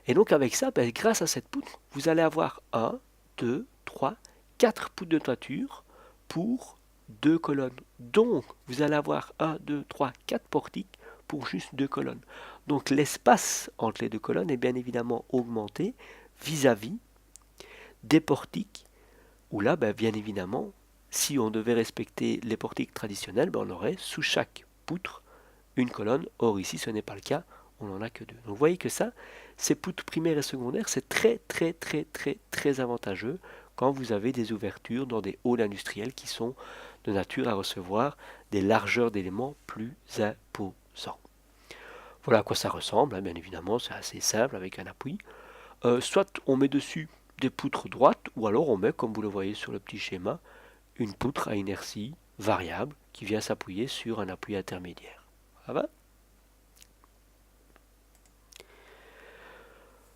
Et donc avec ça, grâce à cette poutre, vous allez avoir 1, 2, 3, 4 poutres de toiture pour 2 colonnes. Donc vous allez avoir 1, 2, 3, 4 portiques pour juste 2 colonnes. Donc l'espace entre les deux colonnes est bien évidemment augmenté vis-à-vis des portiques, où là, bien évidemment, si on devait respecter les portiques traditionnels, on aurait sous chaque poutre une colonne. Or ici, ce n'est pas le cas, on n'en a que 2. Donc vous voyez que ça, ces poutres primaires et secondaires, c'est très très très très très avantageux quand vous avez des ouvertures dans des halls industriels qui sont de nature à recevoir des largeurs d'éléments plus imposants. Voilà à quoi ça ressemble, bien évidemment, c'est assez simple avec un appui. Soit on met dessus des poutres droites, ou alors on met, comme vous le voyez sur le petit schéma, une poutre à inertie variable qui vient s'appuyer sur un appui intermédiaire. Ça va?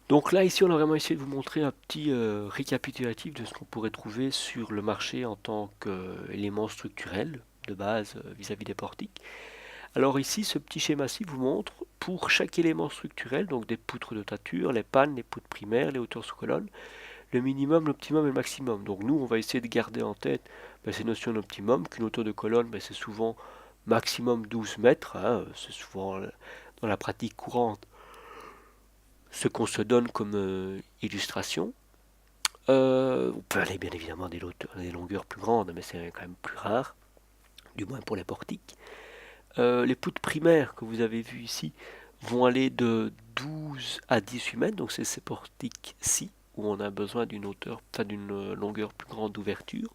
Donc là, ici, on a vraiment essayé de vous montrer un petit récapitulatif de ce qu'on pourrait trouver sur le marché en tant qu'élément structurel de base vis-à-vis des portiques. Alors ici, ce petit schéma-ci vous montre pour chaque élément structurel, donc des poutres de toiture, les pannes, les poutres primaires, les hauteurs sous colonne, le minimum, l'optimum et le maximum. Donc nous, on va essayer de garder en tête ces notions d'optimum, qu'une hauteur de colonne, c'est souvent maximum 12 mètres, c'est souvent dans la pratique courante ce qu'on se donne comme illustration. On peut aller bien évidemment à des longueurs plus grandes, mais c'est quand même plus rare, du moins pour les portiques. Les poutres primaires que vous avez vues ici vont aller de 12 à 18 mètres, donc c'est ces portiques-ci. où on a besoin d'une hauteur, enfin d'une longueur plus grande d'ouverture.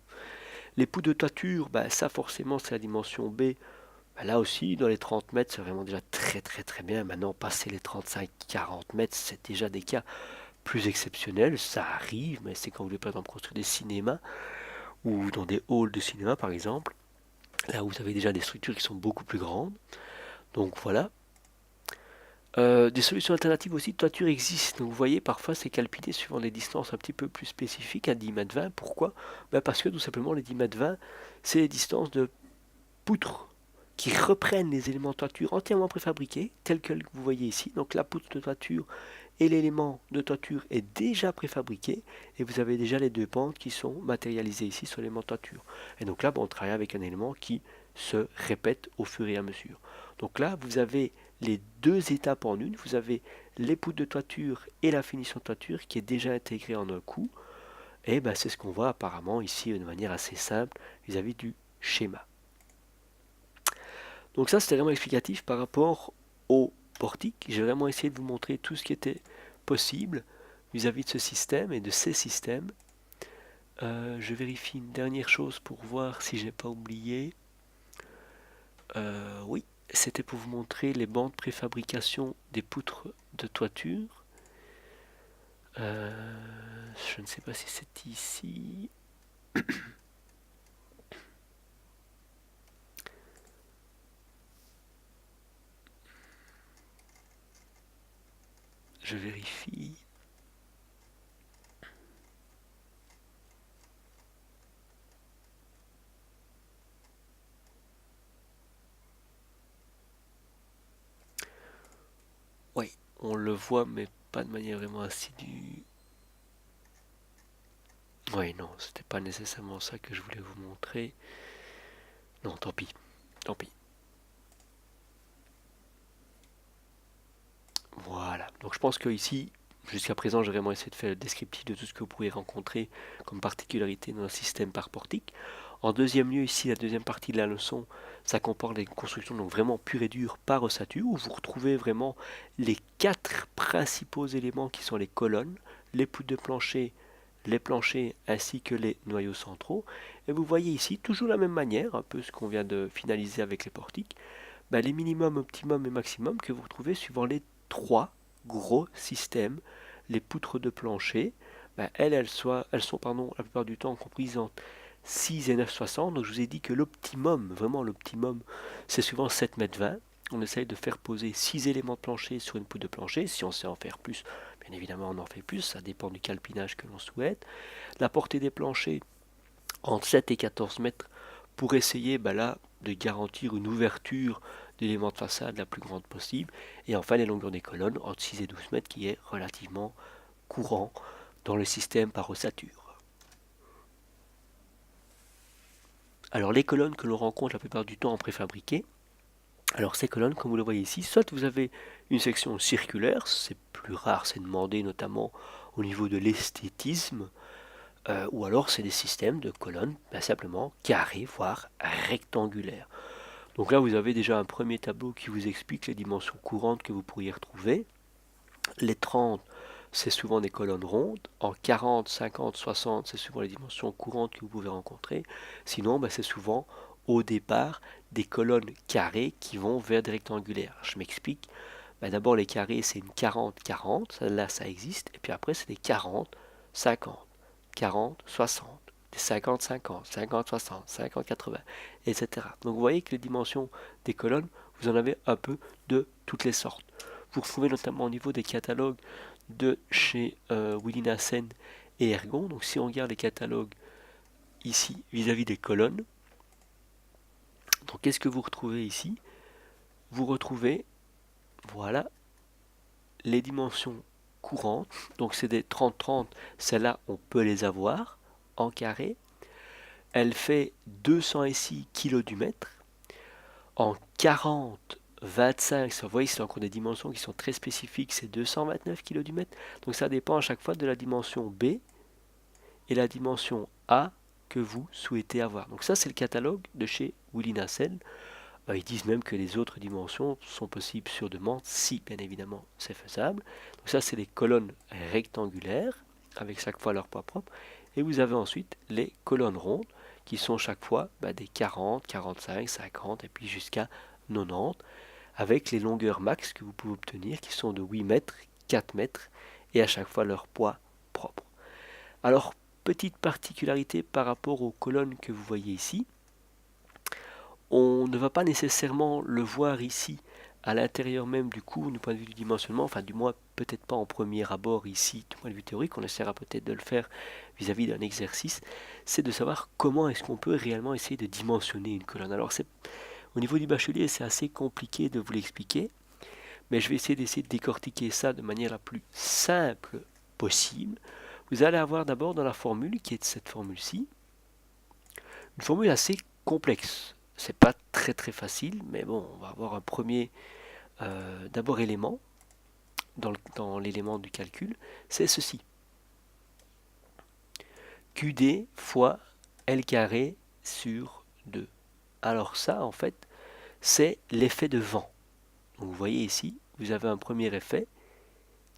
Les poutres de toiture, bah, ça forcément c'est la dimension B. Bah, là aussi, dans les 30 mètres, c'est vraiment déjà très très très bien. Maintenant, passer les 35-40 mètres, c'est déjà des cas plus exceptionnels. Ça arrive, mais c'est quand vous voulez par exemple construire des cinémas ou dans des halls de cinéma par exemple. Là où vous avez déjà des structures qui sont beaucoup plus grandes. Donc voilà. Des solutions alternatives aussi de toiture existent. Donc vous voyez, parfois c'est calpiné suivant des distances un petit peu plus spécifiques à 10 mètres 20. Pourquoi? Ben parce que tout simplement les 10 mètres 20, c'est les distances de poutres qui reprennent les éléments de toiture entièrement préfabriqués, tels que vous voyez ici. Donc la poutre de toiture et l'élément de toiture est déjà préfabriqué et vous avez déjà les deux pentes qui sont matérialisées ici sur l'élément de toiture. Et donc là, on travaille avec un élément qui se répète au fur et à mesure. Donc là, vous avez les deux étapes en une. Vous avez les poutres de toiture et la finition de toiture qui est déjà intégrée en un coup. Et ben, c'est ce qu'on voit apparemment ici de manière assez simple vis-à-vis du schéma. Donc ça, c'était vraiment explicatif par rapport au portique. J'ai vraiment essayé de vous montrer tout ce qui était possible vis-à-vis de ce système et de ces systèmes. Je vérifie une dernière chose pour voir si j'ai pas oublié. Oui, c'était pour vous montrer les bandes préfabrication des poutres de toiture. Je ne sais pas si c'est ici. Je vérifie. Oui, on le voit, mais pas de manière vraiment assidue. Oui, non, c'était pas nécessairement ça que je voulais vous montrer. Non, tant pis, tant pis. Voilà, donc je pense que ici, jusqu'à présent, j'ai vraiment essayé de faire le descriptif de tout ce que vous pourriez rencontrer comme particularité dans un système par portique. En deuxième lieu, ici, la deuxième partie de la leçon, ça comporte des constructions donc vraiment pures et dures par ossature, où vous retrouvez vraiment les quatre principaux éléments qui sont les colonnes, les poutres de plancher, les planchers ainsi que les noyaux centraux. Et vous voyez ici, toujours de la même manière, un peu ce qu'on vient de finaliser avec les portiques, ben, les minimums, optimum et maximum que vous retrouvez suivant les trois gros systèmes. Les poutres de plancher, ben, elles sont la plupart du temps comprises entre 6 et 9,60. Donc je vous ai dit que l'optimum, vraiment l'optimum, c'est souvent 7 mètres 20. On essaye de faire poser 6 éléments de plancher sur une poutre de plancher. Si on sait en faire plus, bien évidemment on en fait plus, ça dépend du calpinage que l'on souhaite. La portée des planchers entre 7 et 14 mètres pour essayer là, de garantir une ouverture d'éléments de façade la plus grande possible. Et enfin les longueurs des colonnes entre 6 et 12 mètres qui est relativement courant dans le système par ossature. Alors les colonnes que l'on rencontre la plupart du temps en préfabriqué, alors ces colonnes, comme vous le voyez ici, soit vous avez une section circulaire, c'est plus rare, c'est demandé notamment au niveau de l'esthétisme, ou alors c'est des systèmes de colonnes simplement carrées, voire rectangulaires. Donc là vous avez déjà un premier tableau qui vous explique les dimensions courantes que vous pourriez retrouver. Les 30, c'est souvent des colonnes rondes. En 40, 50, 60, c'est souvent les dimensions courantes que vous pouvez rencontrer. Sinon, c'est souvent au départ des colonnes carrées qui vont vers des rectangulaires. Je m'explique. D'abord, les carrés, c'est une 40-40. Là, ça existe. Et puis après, c'est des 40-50, 40-60, des 50-50, 50-60, 50-80, etc. Donc vous voyez que les dimensions des colonnes, vous en avez un peu de toutes les sortes. Vous retrouvez notamment au niveau des catalogues de chez Willy Nassen et Ergon. Donc si on regarde les catalogues ici vis-à-vis des colonnes, donc qu'est-ce que vous retrouvez ici? Vous retrouvez, voilà, les dimensions courantes. Donc c'est des 30-30, celles-là on peut les avoir en carré. Elle fait 206 kg du mètre. En 40, 25, vous voyez, c'est encore des dimensions qui sont très spécifiques, c'est 229 kg du mètre. Donc ça dépend à chaque fois de la dimension B et la dimension A que vous souhaitez avoir. Donc ça, c'est le catalogue de chez Willy Nassen. Ils disent même que les autres dimensions sont possibles sur demande, si bien évidemment c'est faisable. Donc ça, c'est les colonnes rectangulaires. avec chaque fois leur poids propre. Et vous avez ensuite les colonnes rondes, qui sont chaque fois des 40, 45, 50, et puis jusqu'à 90, avec les longueurs max que vous pouvez obtenir, qui sont de 8 mètres, 4 mètres, et à chaque fois leur poids propre. Alors, petite particularité par rapport aux colonnes que vous voyez ici, on ne va pas nécessairement le voir ici à l'intérieur même du cours du point de vue du dimensionnement, enfin du moins peut-être pas en premier abord ici du point de vue théorique, on essaiera peut-être de le faire vis-à-vis d'un exercice, c'est de savoir comment est-ce qu'on peut réellement essayer de dimensionner une colonne. Alors au niveau du bachelier c'est assez compliqué de vous l'expliquer, mais je vais essayer de décortiquer ça de manière la plus simple possible. Vous allez avoir d'abord dans la formule, qui est cette formule-ci, une formule assez complexe. C'est pas très très facile, mais bon, on va avoir un premier d'abord élément dans l'élément du calcul, c'est ceci. QD fois L carré sur 2. Alors ça, en fait, c'est l'effet de vent. Donc vous voyez ici, vous avez un premier effet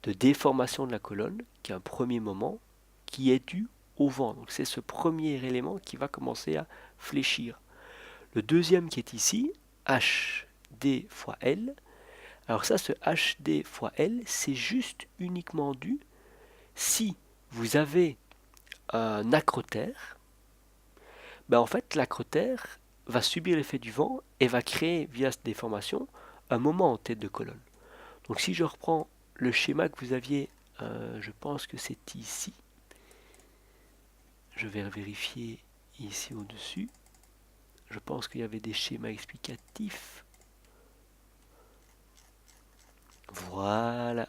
de déformation de la colonne, qui est un premier moment, qui est dû au vent. Donc c'est ce premier élément qui va commencer à fléchir. Le deuxième qui est ici, HD fois L. Alors ça, ce HD fois L, c'est juste uniquement dû si vous avez un acrotère. En fait, l'acrotère va subir l'effet du vent et va créer, via cette déformation, un moment en tête de colonne. Donc si je reprends le schéma que vous aviez, je pense que c'est ici. Je vais vérifier ici au-dessus. Je pense qu'il y avait des schémas explicatifs. Voilà.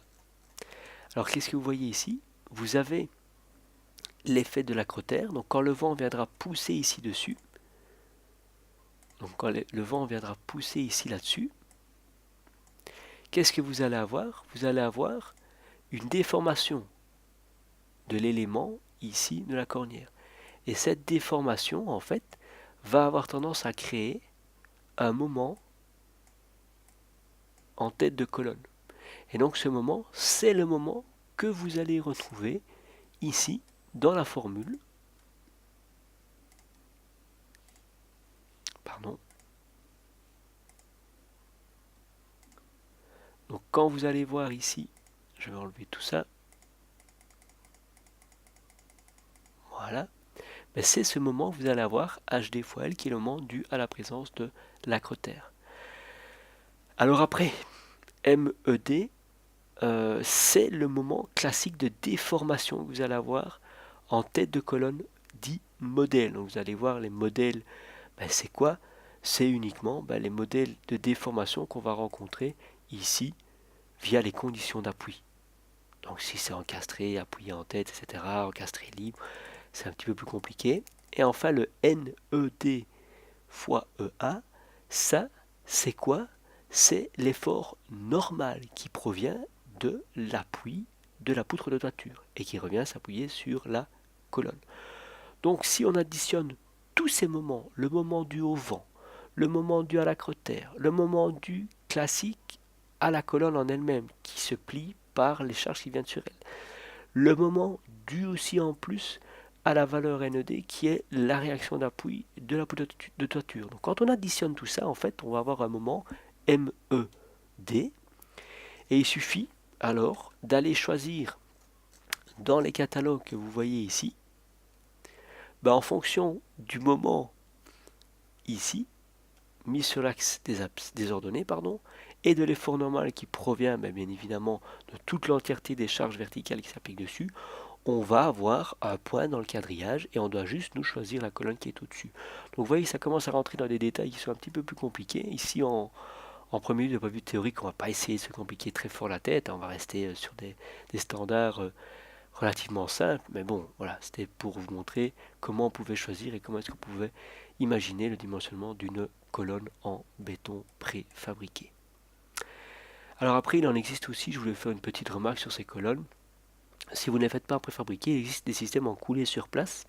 Alors qu'est-ce que vous voyez ici? Vous avez l'effet de l'acrotère. Donc quand le vent viendra pousser ici dessus, donc quand le vent viendra pousser ici là-dessus, qu'est-ce que vous allez avoir? Vous allez avoir une déformation de l'élément ici de la cornière. Et cette déformation, en fait, va avoir tendance à créer un moment en tête de colonne. Et donc ce moment, c'est le moment que vous allez retrouver ici dans la formule. Pardon. Donc quand vous allez voir ici, je vais enlever tout ça. Voilà. Mais c'est ce moment où vous allez avoir HD fois L qui est le moment dû à la présence de l'acrotère. Alors après, MED, c'est le moment classique de déformation que vous allez avoir en tête de colonne dit modèle. Donc vous allez voir les modèles, c'est quoi? C'est uniquement les modèles de déformation qu'on va rencontrer ici via les conditions d'appui. Donc si c'est encastré, appuyé en tête, etc., encastré libre, c'est un petit peu plus compliqué. Et enfin le NED fois EA, ça c'est quoi? C'est l'effort normal qui provient de l'appui de la poutre de toiture et qui revient s'appuyer sur la colonne. Donc si on additionne tous ces moments, le moment dû au vent, le moment dû à l'acrotère, le moment dû classique à la colonne en elle-même qui se plie par les charges qui viennent sur elle, le moment dû aussi en plus à la valeur NED qui est la réaction d'appui de la poutre de toiture. Donc quand on additionne tout ça, en fait, on va avoir un moment MED et il suffit alors d'aller choisir dans les catalogues que vous voyez ici, en fonction du moment ici, mis sur l'axe des ordonnées, et de l'effort normal qui provient bien évidemment de toute l'entièreté des charges verticales qui s'appliquent dessus, on va avoir un point dans le quadrillage et on doit juste nous choisir la colonne qui est au-dessus. Donc vous voyez, ça commence à rentrer dans des détails qui sont un petit peu plus compliqués. Ici, en premier lieu, de point de vue théorique, on ne va pas essayer de se compliquer très fort la tête, on va rester sur des standards relativement simples, mais bon, voilà, c'était pour vous montrer comment on pouvait choisir et comment est-ce qu'on pouvait imaginer le dimensionnement d'une colonne en béton préfabriqué. Alors après, il en existe aussi, je voulais faire une petite remarque sur ces colonnes. Si vous ne les faites pas en préfabriqué, il existe des systèmes en coulée sur place,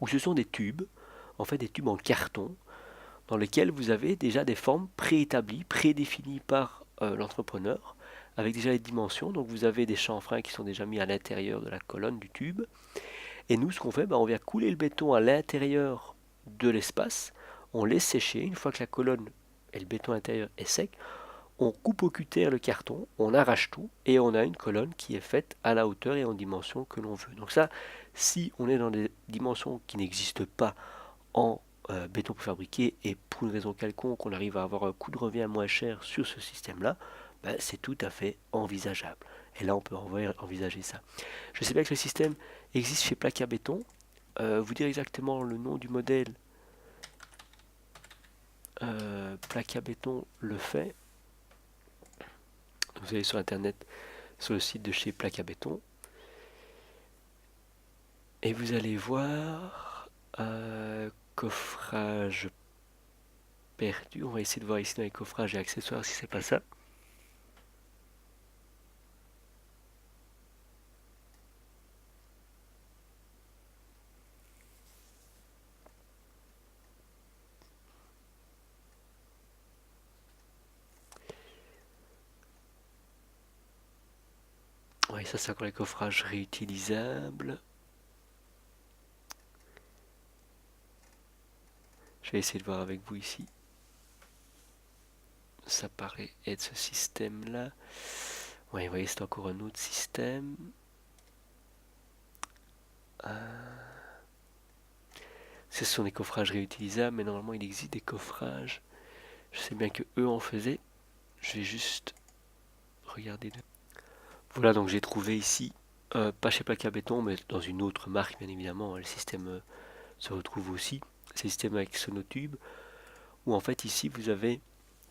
où ce sont des tubes, en fait des tubes en carton, dans lesquels vous avez déjà des formes préétablies, prédéfinies par l'entrepreneur, avec déjà les dimensions. Donc vous avez des chanfreins qui sont déjà mis à l'intérieur de la colonne du tube. Et nous, ce qu'on fait, on vient couler le béton à l'intérieur de l'espace, on laisse sécher. Une fois que la colonne et le béton intérieur est sec, on coupe au cutter le carton, on arrache tout et on a une colonne qui est faite à la hauteur et en dimension que l'on veut. Donc ça, si on est dans des dimensions qui n'existent pas en béton préfabriqué et pour une raison quelconque, on arrive à avoir un coût de revient moins cher sur ce système-là, c'est tout à fait envisageable. Et là, on peut envisager ça. Je sais bien que le système existe chez Placa Béton. Vous dire exactement le nom du modèle, Placa Béton le fait. Vous allez sur internet, sur le site de chez Placa Béton, et vous allez voir coffrage perdu. On va essayer de voir ici dans les coffrages et accessoires si c'est pas ça. Oui, ça c'est encore les coffrages réutilisables. Je vais essayer de voir avec vous ici. Ça paraît être ce système-là. Oui, vous voyez, c'est encore un autre système. Ce sont des coffrages réutilisables, mais normalement il existe des coffrages. Je sais bien que eux en faisaient. Je vais juste regarder. Voilà, donc j'ai trouvé ici, pas chez Placa Béton, mais dans une autre marque, bien évidemment. Le système se retrouve aussi. C'est le système avec Sonotube, où en fait ici vous avez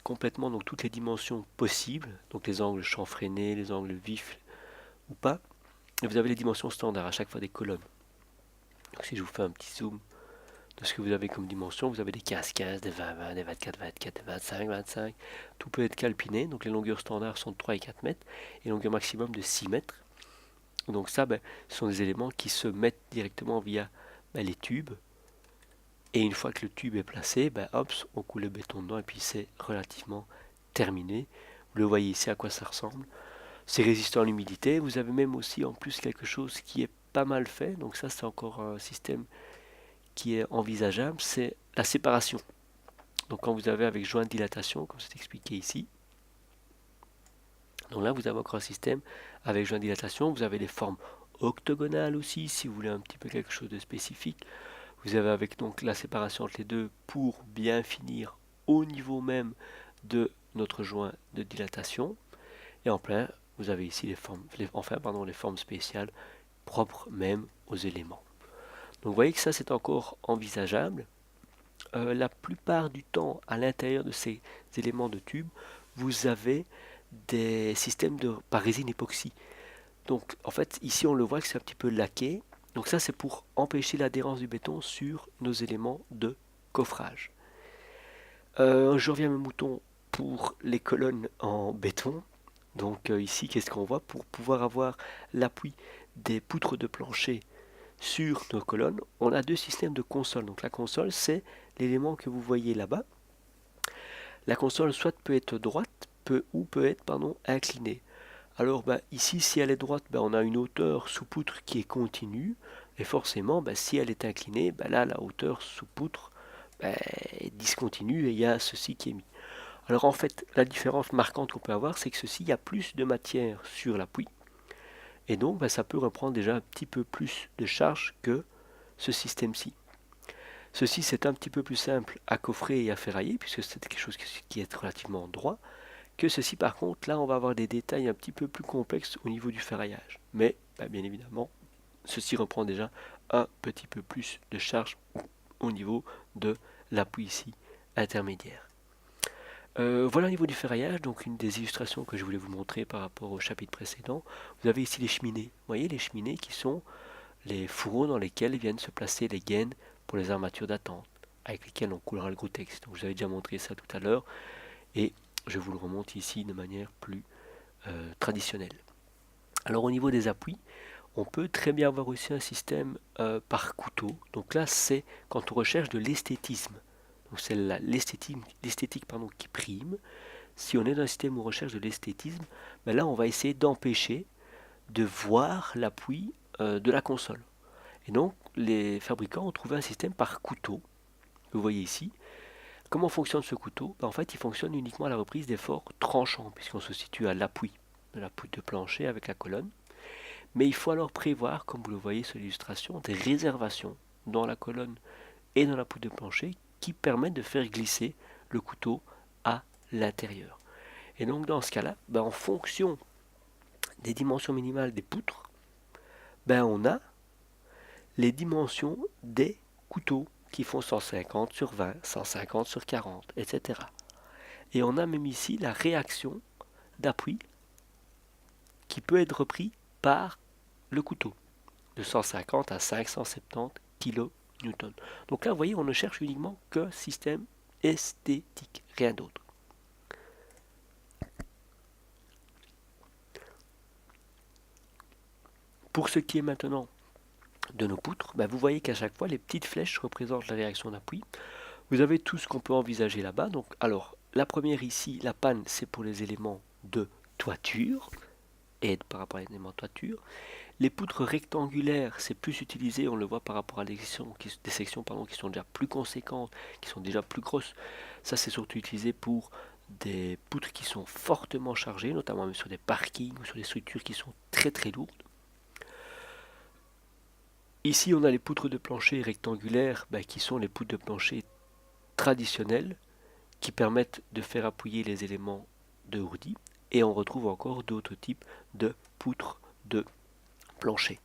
complètement donc toutes les dimensions possibles, donc les angles chanfreinés, les angles vifs ou pas, et vous avez les dimensions standards à chaque fois des colonnes. Donc si je vous fais un petit zoom de ce que vous avez comme dimension, vous avez des 15-15, des 20-20, des 24-24, des 25-25, tout peut être calpiné, donc les longueurs standards sont de 3 et 4 mètres, et longueur maximum de 6 mètres. Donc ça, ce sont des éléments qui se mettent directement via les tubes, et une fois que le tube est placé, hop, on coule le béton dedans, et puis c'est relativement terminé. Vous le voyez ici à quoi ça ressemble. C'est résistant à l'humidité. Vous avez même aussi en plus quelque chose qui est pas mal fait. Donc ça c'est encore un système qui est envisageable. C'est la séparation. Donc quand vous avez avec joint de dilatation, comme c'est expliqué ici. Donc là vous avez encore un système avec joint de dilatation. Vous avez des formes octogonales aussi si vous voulez un petit peu quelque chose de spécifique. Vous avez avec donc la séparation entre les deux pour bien finir au niveau même de notre joint de dilatation. Et en plein, vous avez ici les formes, les formes spéciales propres même aux éléments. Donc vous voyez que ça c'est encore envisageable. La plupart du temps, à l'intérieur de ces éléments de tube, vous avez des systèmes par résine époxy. Donc en fait, ici on le voit que c'est un petit peu laqué. Donc ça c'est pour empêcher l'adhérence du béton sur nos éléments de coffrage. Je reviens à mes moutons pour les colonnes en béton. Donc ici, qu'est-ce qu'on voit? Pour pouvoir avoir l'appui des poutres de plancher sur nos colonnes, on a deux systèmes de console. Donc la console, c'est l'élément que vous voyez là-bas. La console soit peut être droite, peut être inclinée. Alors ici, si elle est droite, on a une hauteur sous poutre qui est continue. Et forcément, si elle est inclinée, là, la hauteur sous poutre est discontinue et il y a ceci qui est mis. Alors en fait, la différence marquante qu'on peut avoir, c'est que ceci, il y a plus de matière sur l'appui. Et donc, ça peut reprendre déjà un petit peu plus de charge que ce système-ci. Ceci, c'est un petit peu plus simple à coffrer et à ferrailler, puisque c'est quelque chose qui est relativement droit, que ceci, par contre, là, on va avoir des détails un petit peu plus complexes au niveau du ferraillage. Mais, bien évidemment, ceci reprend déjà un petit peu plus de charge au niveau de l'appui ici intermédiaire. Voilà au niveau du ferraillage, donc une des illustrations que je voulais vous montrer par rapport au chapitre précédent. Vous avez ici les cheminées. Vous voyez les cheminées qui sont les fourreaux dans lesquels viennent se placer les gaines pour les armatures d'attente, avec lesquelles on coulera le Gotex. Donc je vous avais déjà montré ça tout à l'heure, et je vous le remonte ici de manière plus traditionnelle. Alors au niveau des appuis, on peut très bien avoir aussi un système par couteau. Donc là, c'est quand on recherche de l'esthétisme. Donc c'est l'esthétique qui prime. si on est dans un système où on recherche de l'esthétisme, ben là on va essayer d'empêcher de voir l'appui de la console. Et donc les fabricants ont trouvé un système par couteau, que vous voyez ici. Comment fonctionne ce couteau? En fait, il fonctionne uniquement à la reprise d'efforts tranchants, puisqu'on se situe à l'appui de la poutre de plancher avec la colonne. Mais il faut alors prévoir, comme vous le voyez sur l'illustration, des réservations dans la colonne et dans la poutre de plancher qui permettent de faire glisser le couteau à l'intérieur. Et donc dans ce cas-là, en fonction des dimensions minimales des poutres, on a les dimensions des couteaux qui font 150 sur 20, 150 sur 40, etc. Et on a même ici la réaction d'appui qui peut être repris par le couteau, de 150 à 570 kN. Donc là, vous voyez, on ne cherche uniquement qu'un système esthétique, rien d'autre. Pour ce qui est maintenant de nos poutres, vous voyez qu'à chaque fois, les petites flèches représentent la réaction d'appui. Vous avez tout ce qu'on peut envisager là-bas. Donc, alors, la première ici, la panne, c'est pour les éléments de toiture, aide par rapport à l'élément de toiture. Les poutres rectangulaires, c'est plus utilisé, on le voit par rapport à des sections qui sont déjà plus conséquentes, qui sont déjà plus grosses. Ça, c'est surtout utilisé pour des poutres qui sont fortement chargées, notamment même sur des parkings ou sur des structures qui sont très très lourdes. Ici, on a les poutres de plancher rectangulaires, qui sont les poutres de plancher traditionnelles, qui permettent de faire appuyer les éléments de ourdi. Et on retrouve encore d'autres types de poutres de plancher.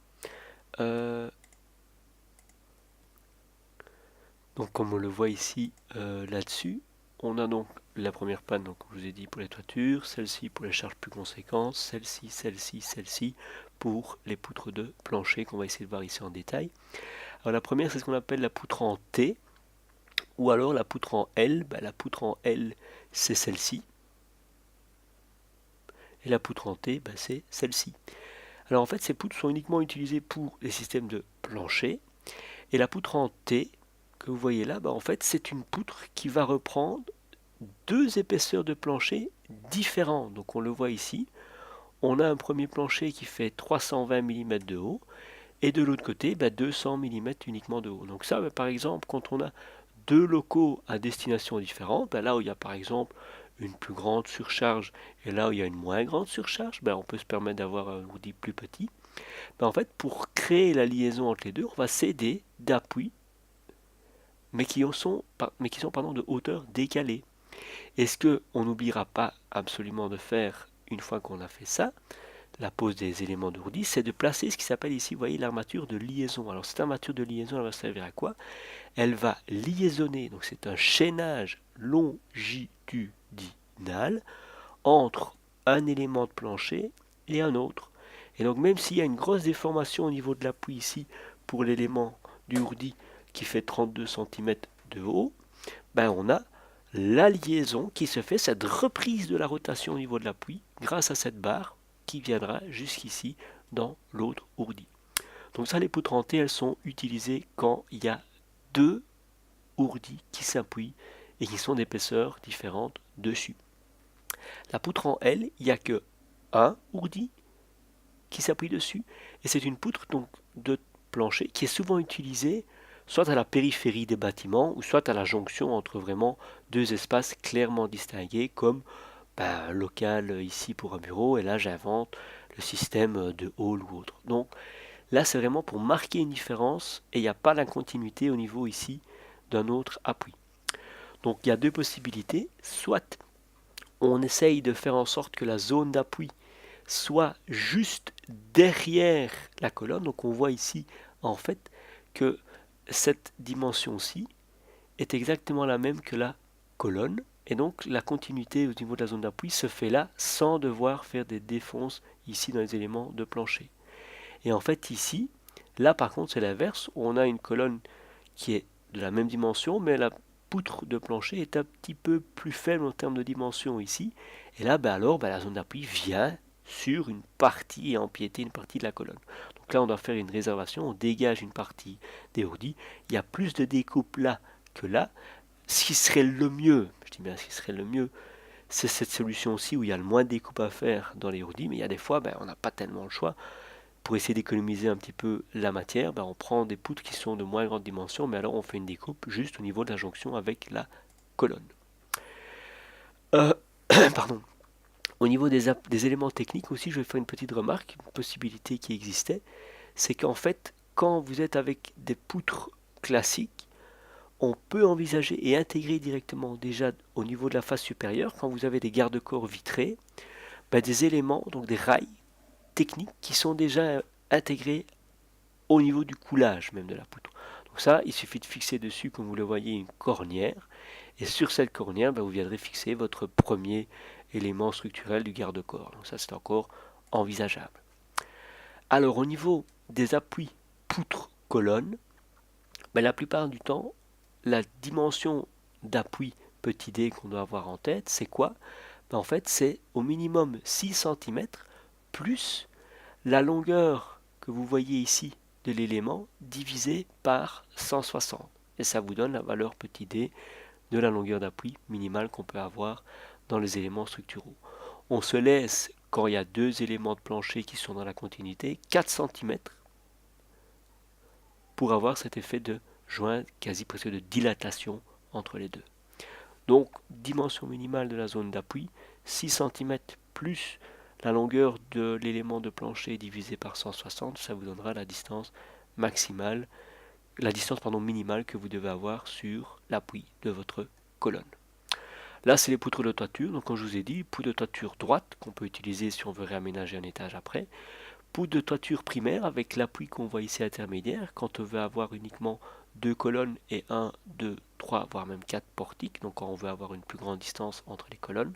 Donc comme on le voit ici là-dessus, on a donc la première panne, donc comme je vous ai dit, pour les toitures, celle-ci pour les charges plus conséquentes, celle-ci, celle-ci, celle-ci pour les poutres de plancher qu'on va essayer de voir ici en détail. Alors la première, c'est ce qu'on appelle la poutre en T, ou alors la poutre en L. La poutre en L, c'est celle-ci, et la poutre en T, c'est celle-ci. Alors en fait, ces poutres sont uniquement utilisées pour les systèmes de plancher, et la poutre en T, que vous voyez là, en fait, c'est une poutre qui va reprendre deux épaisseurs de plancher différentes. Donc on le voit ici, on a un premier plancher qui fait 320 mm de haut, et de l'autre côté, 200 mm uniquement de haut. Donc ça, par exemple, quand on a deux locaux à destination différente, là où il y a par exemple une plus grande surcharge et là où il y a une moins grande surcharge, on peut se permettre d'avoir un ourdi plus petit. En fait, pour créer la liaison entre les deux, on va s'aider d'appuis, mais qui sont de hauteur décalée. Et ce qu'on n'oubliera pas absolument de faire une fois qu'on a fait ça, la pose des éléments d'ourdi, c'est de placer ce qui s'appelle ici, vous voyez, l'armature de liaison. Alors cette armature de liaison, elle va servir à quoi? Elle va liaisonner, donc c'est un chaînage longitudinal entre un élément de plancher et un autre. Et donc même s'il y a une grosse déformation au niveau de l'appui ici pour l'élément du ourdi qui fait 32 cm de haut, on a la liaison qui se fait, cette reprise de la rotation au niveau de l'appui grâce à cette barre qui viendra jusqu'ici dans l'autre ourdi. Donc ça, les poutres en T, elles sont utilisées quand il y a deux ourdis qui s'appuient et qui sont d'épaisseurs différentes dessus. La poutre en L, il n'y a que un ourdi qui s'appuie dessus et c'est une poutre donc de plancher qui est souvent utilisée soit à la périphérie des bâtiments ou soit à la jonction entre vraiment deux espaces clairement distingués comme un local ici pour un bureau et là j'invente le système de hall ou autre. Donc là c'est vraiment pour marquer une différence et il n'y a pas l'incontinuité au niveau ici d'un autre appui. Donc il y a deux possibilités, soit on essaye de faire en sorte que la zone d'appui soit juste derrière la colonne, donc on voit ici en fait que cette dimension-ci est exactement la même que la colonne, et donc la continuité au niveau de la zone d'appui se fait là sans devoir faire des défonces ici dans les éléments de plancher. Et en fait ici, là par contre c'est l'inverse, où on a une colonne qui est de la même dimension, mais la poutre de plancher est un petit peu plus faible en termes de dimension ici, et là la zone d'appui vient sur une partie et empiéter une partie de la colonne. Donc là on doit faire une réservation, on dégage une partie des ourdis, il y a plus de découpe là que là, ce qui serait le mieux, je dis bien ce qui serait le mieux, C'est cette solution-ci où il y a le moins de découpe à faire dans les hourdis, mais il y a des fois, on n'a pas tellement le choix. Pour essayer d'économiser un petit peu la matière, on prend des poutres qui sont de moins grande dimension, mais alors on fait une découpe juste au niveau de la jonction avec la colonne. Euh, pardon. Au niveau des éléments techniques aussi, je vais faire une petite remarque, une possibilité qui existait, c'est qu'en fait, quand vous êtes avec des poutres classiques, on peut envisager et intégrer directement déjà au niveau de la face supérieure, quand vous avez des garde-corps vitrés, des éléments, donc des rails techniques qui sont déjà intégrés au niveau du coulage même de la poutre. Donc ça, il suffit de fixer dessus, comme vous le voyez, une cornière, et sur cette cornière, vous viendrez fixer votre premier élément structurel du garde-corps. Donc ça, c'est encore envisageable. Alors au niveau des appuis poutre-colonne, la plupart du temps, la dimension d'appui petit d qu'on doit avoir en tête, c'est quoi? En fait, c'est au minimum 6 cm plus la longueur que vous voyez ici de l'élément divisé par 160. Et ça vous donne la valeur petit d de la longueur d'appui minimale qu'on peut avoir dans les éléments structuraux. On se laisse, quand il y a deux éléments de plancher qui sont dans la continuité, 4 cm pour avoir cet effet de joint, quasi presque de dilatation entre les deux. Donc, dimension minimale de la zone d'appui, 6 cm plus la longueur de l'élément de plancher divisé par 160, ça vous donnera la distance maximale, la distance minimale que vous devez avoir sur l'appui de votre colonne. Là, c'est les poutres de toiture. Donc, comme je vous ai dit, poutre de toiture droite qu'on peut utiliser si on veut réaménager un étage après. Poutre de toiture primaire avec l'appui qu'on voit ici intermédiaire quand on veut avoir uniquement deux colonnes et 1, 2, 3, voire même 4 portiques. Donc, quand on veut avoir une plus grande distance entre les colonnes.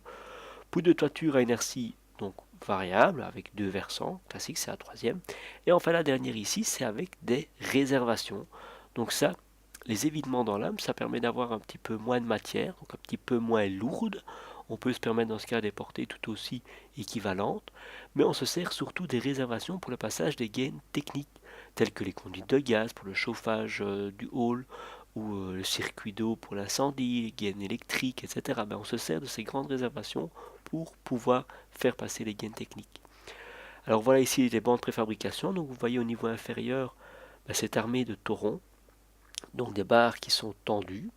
Poutre de toiture à inertie donc variable avec deux versants. Classique, c'est la troisième. Et enfin, la dernière ici, c'est avec des réservations. Donc ça, les évitements dans lame, ça permet d'avoir un petit peu moins de matière, donc un petit peu moins lourde. On peut se permettre dans ce cas des portées tout aussi équivalentes, mais on se sert surtout des réservations pour le passage des gaines techniques, telles que les conduites de gaz pour le chauffage du hall, ou le circuit d'eau pour l'incendie, les gaines électriques, etc. On se sert de ces grandes réservations pour pouvoir faire passer les gaines techniques. Alors voilà ici les bandes de préfabrication, donc vous voyez au niveau inférieur, c'est armé de torons, donc des barres qui sont tendues.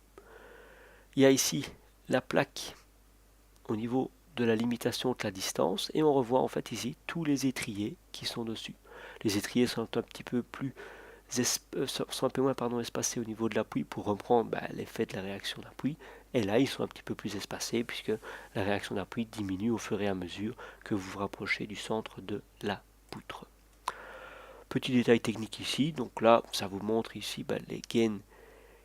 Il y a ici la plaque au niveau de la limitation de la distance et on revoit en fait ici tous les étriers qui sont dessus. Les étriers sont un petit peu plus sont un peu moins espacés au niveau de l'appui pour reprendre l'effet de la réaction d'appui. Et là, ils sont un petit peu plus espacés puisque la réaction d'appui diminue au fur et à mesure que vous vous rapprochez du centre de la poutre. Petit détail technique ici, donc là, ça vous montre ici les gaines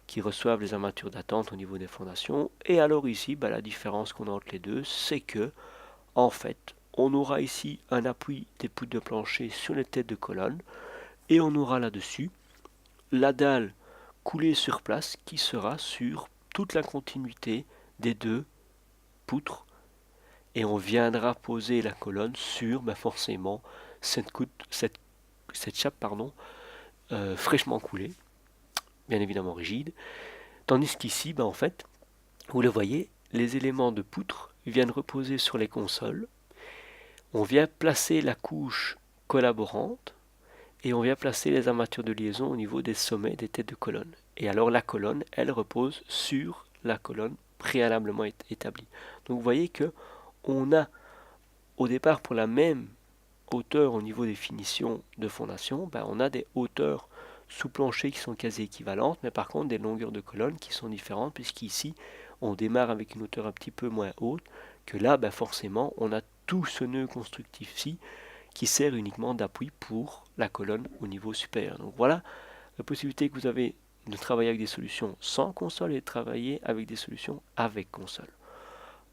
qui reçoivent les armatures d'attente au niveau des fondations. Et alors ici, la différence qu'on a entre les deux, c'est que, en fait, on aura ici un appui des poutres de plancher sur les têtes de colonne, et on aura là-dessus la dalle coulée sur place qui sera sur toute la continuité des deux poutres, et on viendra poser la colonne sur forcément cette chape fraîchement coulée, bien évidemment rigide, tandis qu'ici, en fait, vous le voyez, les éléments de poutre viennent reposer sur les consoles, on vient placer la couche collaborante, et on vient placer les armatures de liaison au niveau des sommets des têtes de colonne. Et alors la colonne, elle repose sur la colonne préalablement établie. Donc vous voyez que on a au départ pour la même hauteur au niveau des finitions de fondation, on a des hauteurs sous plancher qui sont quasi équivalentes, mais par contre des longueurs de colonne qui sont différentes, puisqu'ici on démarre avec une hauteur un petit peu moins haute, que là forcément on a tout ce nœud constructif-ci qui sert uniquement d'appui pour la colonne au niveau supérieur. Donc voilà la possibilité que vous avez de travailler avec des solutions sans console et de travailler avec des solutions avec console.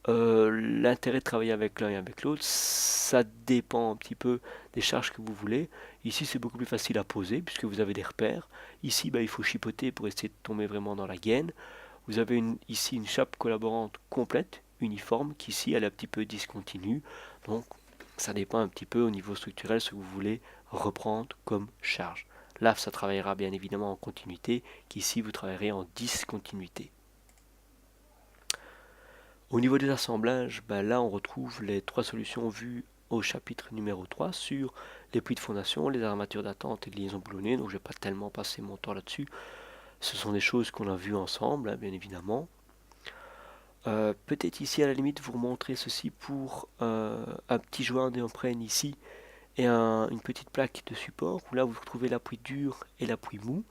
L'intérêt de travailler avec l'un et avec l'autre, ça dépend un petit peu des charges que vous voulez. Ici, c'est beaucoup plus facile à poser puisque vous avez des repères. Ici, il faut chipoter pour essayer de tomber vraiment dans la gaine. Vous avez ici une chape collaborante complète, uniforme, qui ici, elle est un petit peu discontinue. Donc, ça dépend un petit peu au niveau structurel ce que vous voulez reprendre comme charge. Là, ça travaillera bien évidemment en continuité, qu'ici, vous travaillerez en discontinuité. Au niveau des assemblages, là on retrouve les trois solutions vues au chapitre numéro 3 sur les puits de fondation, les armatures d'attente et de liaison boulonnée, donc je ne vais pas tellement passer mon temps là-dessus. Ce sont des choses qu'on a vues ensemble, bien évidemment. Peut-être ici à la limite vous montrer ceci pour un petit joint néoprène ici et une petite plaque de support où là vous retrouvez l'appui dur et l'appui mou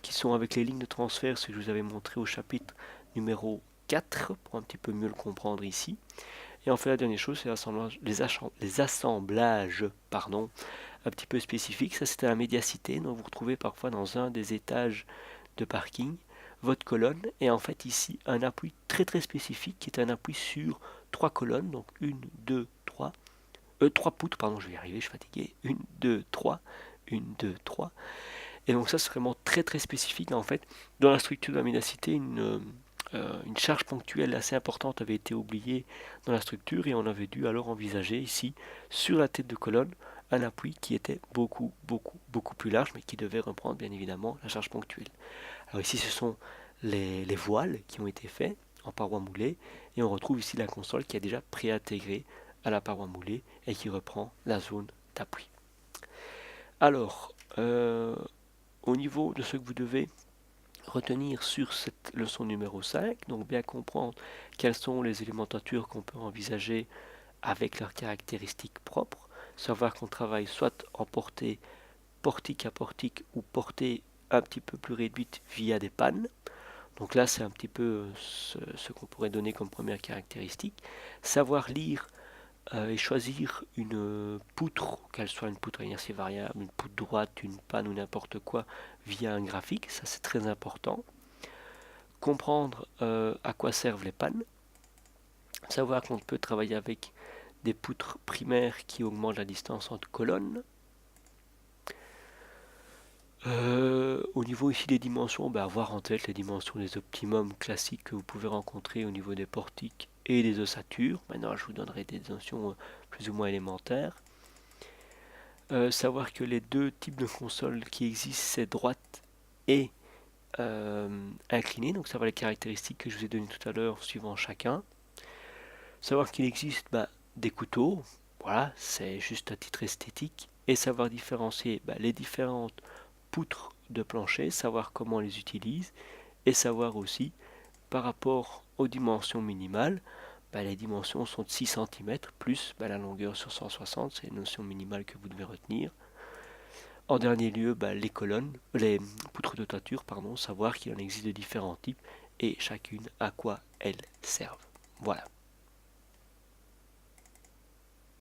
qui sont avec les lignes de transfert, ce que je vous avais montré au chapitre numéro 4 pour un petit peu mieux le comprendre ici. Et enfin la dernière chose c'est les assemblages un petit peu spécifiques. Ça c'était la médiacité, donc vous retrouvez parfois dans un des étages de parking votre colonne et en fait ici un appui très très spécifique qui est un appui sur trois colonnes, donc une, deux, trois, trois poutres, pardon, je vais y arriver, je suis fatigué, une, deux, trois, une, deux, trois. Et donc ça c'est vraiment très très spécifique en fait. Dans la structure de la médiacité, une charge ponctuelle assez importante avait été oubliée dans la structure et on avait dû alors envisager ici sur la tête de colonne un appui qui était beaucoup plus large mais qui devait reprendre bien évidemment la charge ponctuelle. Alors ici ce sont les voiles qui ont été faits en paroi moulée et on retrouve ici la console qui est déjà préintégrée à la paroi moulée et qui reprend la zone d'appui. Alors, au niveau de ce que vous devez retenir sur cette leçon numéro 5, donc bien comprendre quels sont les élémentatures qu'on peut envisager avec leurs caractéristiques propres, savoir qu'on travaille soit en portée portique à portique ou portée un petit peu plus réduite via des pannes. Donc là c'est un petit peu ce qu'on pourrait donner comme première caractéristique. Savoir lire et choisir une poutre, qu'elle soit une poutre à inertie variable, une poutre droite, une panne ou n'importe quoi, via un graphique, ça c'est très important. Comprendre à quoi servent les pannes, savoir qu'on peut travailler avec des poutres primaires qui augmentent la distance entre colonnes. Au niveau ici des dimensions, avoir en tête les dimensions des optimums classiques que vous pouvez rencontrer au niveau des portiques et des ossatures. Maintenant je vous donnerai des notions plus ou moins élémentaires. Savoir que les deux types de consoles qui existent, c'est droite et inclinée, donc savoir les caractéristiques que je vous ai données tout à l'heure suivant chacun. Savoir qu'il existe des couteaux, voilà, c'est juste à titre esthétique, et savoir différencier les différentes poutres de plancher, savoir comment on les utilise, et savoir aussi par rapport aux dimensions minimales, les dimensions sont de 6 cm plus la longueur sur 160, c'est une notion minimale que vous devez retenir. En dernier lieu, les poutres de toiture, savoir qu'il en existe de différents types et chacune à quoi elles servent. Voilà.